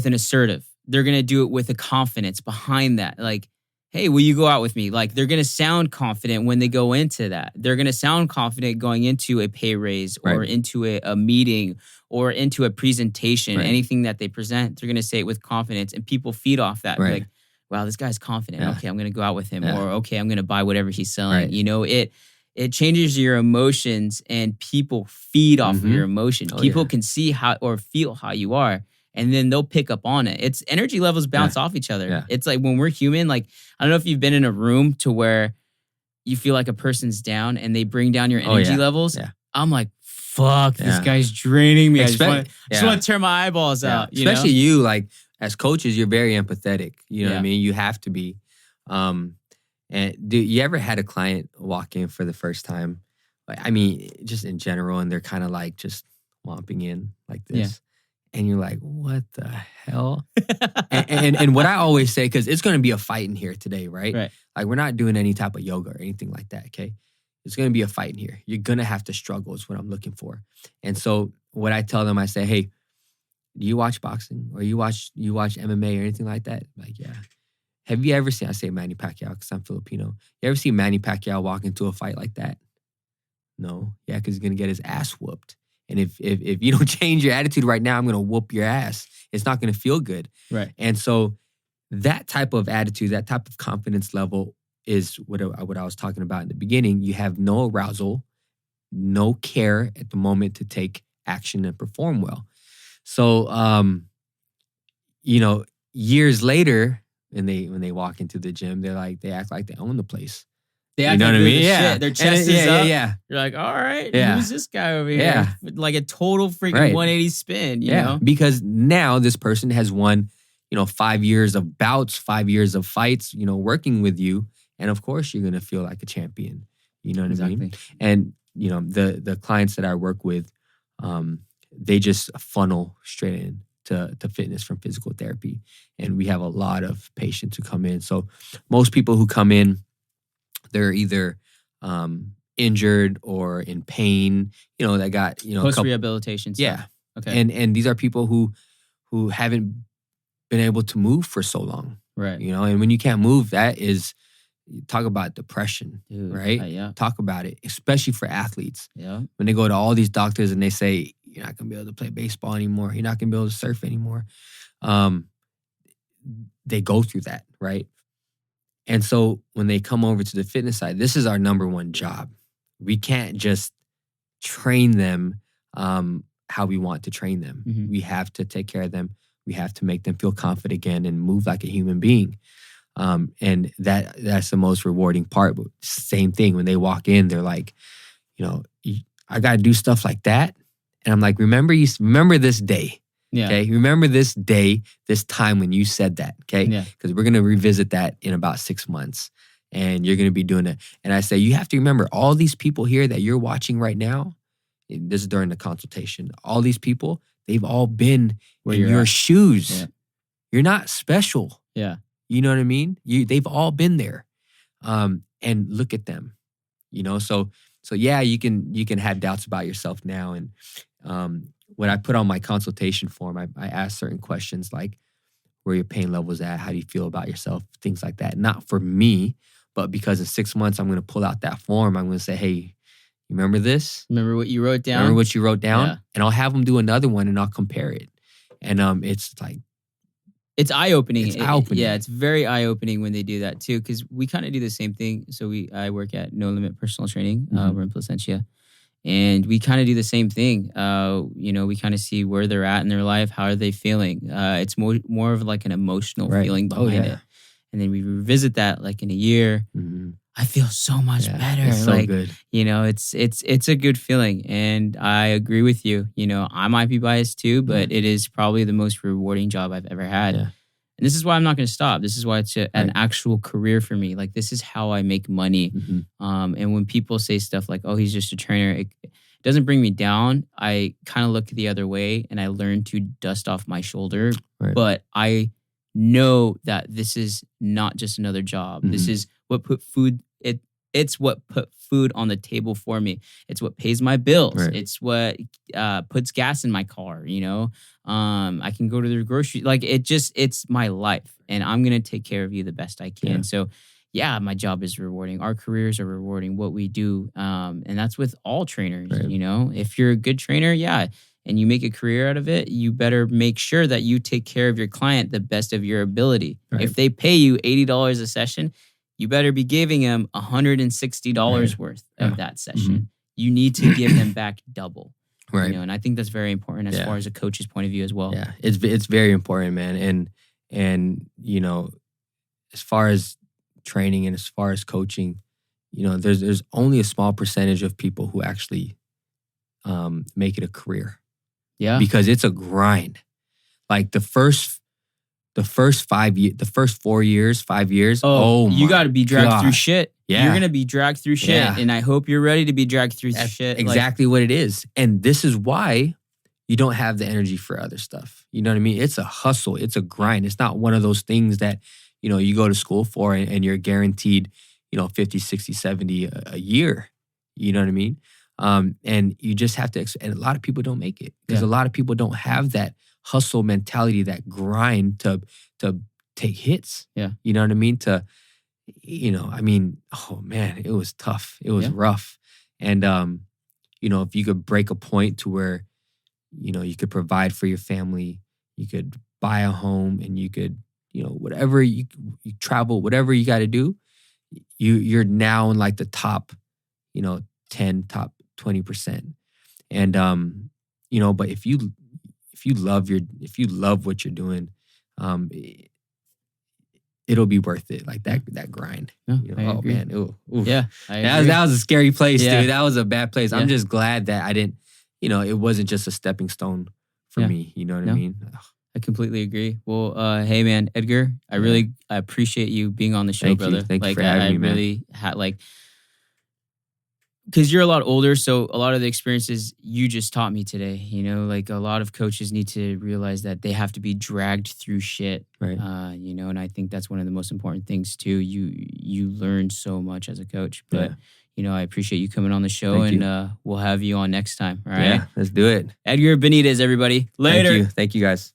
an assertive. They're going to do it with a confidence behind that. Like, hey, will you go out with me? Like, they're going to sound confident when they go into that. They're going to sound confident going into a pay raise or into a meeting or into a presentation. Anything that they present, they're going to say it with confidence, and people feed off that. Right. Like, wow, this guy's confident. Yeah. Okay, I'm going to go out with him. Yeah. Or, okay, I'm going to buy whatever he's selling. Right. It changes your emotions, and people feed off of your emotion. Oh, People can see how or feel how you are. And then they'll pick up on it. It's energy levels bounce off each other. Yeah. It's like when we're human, like, I don't know if you've been in a room to where you feel like a person's down and they bring down your energy levels. Yeah. I'm like, fuck, this guy's draining me. I just want to tear my eyeballs out. Especially you, like, as coaches, you're very empathetic. You know what I mean? You have to be. And do you ever had a client walk in for the first time? I mean, just in general, and they're kind of like just womping in like this. Yeah. And you're like, what the hell? and what I always say, because it's going to be a fight in here today, right? Like, we're not doing any type of yoga or anything like that, okay? It's going to be a fight in here. You're going to have to struggle is what I'm looking for. And so what I tell them, I say, hey, do you watch boxing or you watch MMA or anything like that? Like, yeah. Have you ever seen, I say Manny Pacquiao because I'm Filipino. You ever see Manny Pacquiao walk into a fight like that? No. Yeah, because he's going to get his ass whooped. And if you don't change your attitude right now, I'm going to whoop your ass. It's not going to feel good. Right. And so that type of attitude, that type of confidence level is what I was talking about in the beginning. You have no arousal, no care at the moment to take action and perform well. So, years later, when they walk into the gym, they act like they own the place. They act like shit. Their chest is up. You're like, all right, who's this guy over here? Yeah. Like a total freaking 180 spin, you know? Because now this person has won, 5 years of bouts, 5 years of fights, working with you. And of course, you're going to feel like a champion. You know what I mean? And, the clients that I work with, they just funnel straight in to fitness from physical therapy. And we have a lot of patients who come in. So most people who come in, they're either injured or in pain, they got, post-rehabilitation stuff. Yeah. Okay. And these are people who haven't been able to move for so long. Right. And when you can't move, that is, talk about depression, dude, right? Yeah. Talk about it, especially for athletes. Yeah. When they go to all these doctors and they say, you're not going to be able to play baseball anymore. You're not going to be able to surf anymore. They go through that, right? And so when they come over to the fitness side, this is our number one job. We can't just train them how we want to train them. Mm-hmm. We have to take care of them We have to make them feel confident again and move like a human being. And that's the most rewarding part. But same thing, when they walk in, they're like, I got to do stuff like that. And I'm like, remember this day. Yeah. Okay. Remember this day, this time when you said that. Okay. Yeah. Because we're going to revisit that in about 6 months. And you're going to be doing it. And I say, you have to remember all these people here that you're watching right now. This is during the consultation. All these people, they've all been in your shoes. Yeah. You're not special. Yeah. You know what I mean? They've all been there. And look at them. So yeah, you can have doubts about yourself now. And when I put on my consultation form, I ask certain questions like, where your pain level's at, how do you feel about yourself, things like that. Not for me, but because in 6 months, I'm going to pull out that form. I'm going to say, hey, you remember this? Remember what you wrote down? Remember what you wrote down? Yeah. And I'll have them do another one and I'll compare it. And it's like, it's eye-opening. It's eye-opening. Yeah, it's very eye-opening when they do that too, because we kind of do the same thing. So I work at No Limit Personal Training. We're in Placentia. And we kind of do the same thing. We kind of see where they're at in their life. How are they feeling? It's more of like an emotional feeling behind it. And then we revisit that like in a year. Mm-hmm. I feel so much better. It's so good. It's a good feeling. And I agree with you. I might be biased too, but it is probably the most rewarding job I've ever had. Yeah. And this is why I'm not going to stop. This is why it's an actual career for me. Like, this is how I make money. Mm-hmm. And when people say stuff like, oh, he's just a trainer, it doesn't bring me down. I kind of look the other way and I learn to dust off my shoulder. Right. But I know that this is not just another job. Mm-hmm. This is what put food... It's what put food on the table for me. It's what pays my bills. Right. It's what puts gas in my car, I can go to the grocery. Like, it's my life. And I'm going to take care of you the best I can. Yeah. So, yeah, my job is rewarding. Our careers are rewarding, what we do. And that's with all trainers, right. If you're a good trainer, and you make a career out of it, you better make sure that you take care of your client the best of your ability. Right. If they pay you $80 a session, you better be giving them $160 worth of that session. Mm-hmm. You need to give them back double. Right. And I think that's very important as far as a coach's point of view as well. Yeah, it's very important, man. And as far as training and as far as coaching, there's only a small percentage of people who actually make it a career. Yeah. Because it's a grind. Like the first 5 years, the first 4 years, 5 years. Oh, you got to be dragged through shit. Yeah. You're going to be dragged through shit. Yeah. And I hope you're ready to be dragged through shit. Exactly what it is. And this is why you don't have the energy for other stuff. You know what I mean? It's a hustle. It's a grind. It's not one of those things that, you go to school for and you're guaranteed, 50, 60, 70 a year. You know what I mean? And you just have to, and a lot of people don't make it because a lot of people don't have that hustle mentality, that grind to take hits. Yeah. You know what I mean? Oh man, it was tough. It was rough. And, if you could break a point to where, you could provide for your family, you could buy a home and you could, whatever you travel, whatever you got to do, you're now in like the top, 10, top 20%. And, but if you love what you're doing, it'll be worth it. Like that grind. I agree. Man. Ooh. Yeah. That was a scary place, dude. That was a bad place. Yeah. I'm just glad that I didn't, it wasn't just a stepping stone for me. You know what I mean? I completely agree. Well, hey man, Edgar, I appreciate you being on the show, brother. Thank you for having me, man. I really had because you're a lot older, so a lot of the experiences you just taught me today, a lot of coaches need to realize that they have to be dragged through shit, right? And I think that's one of the most important things too. You learn so much as a coach, but I appreciate you coming on the show. Thank and we'll have you on next time. All right, let's do it. Edgar Benitez, everybody. Later. Thank you guys.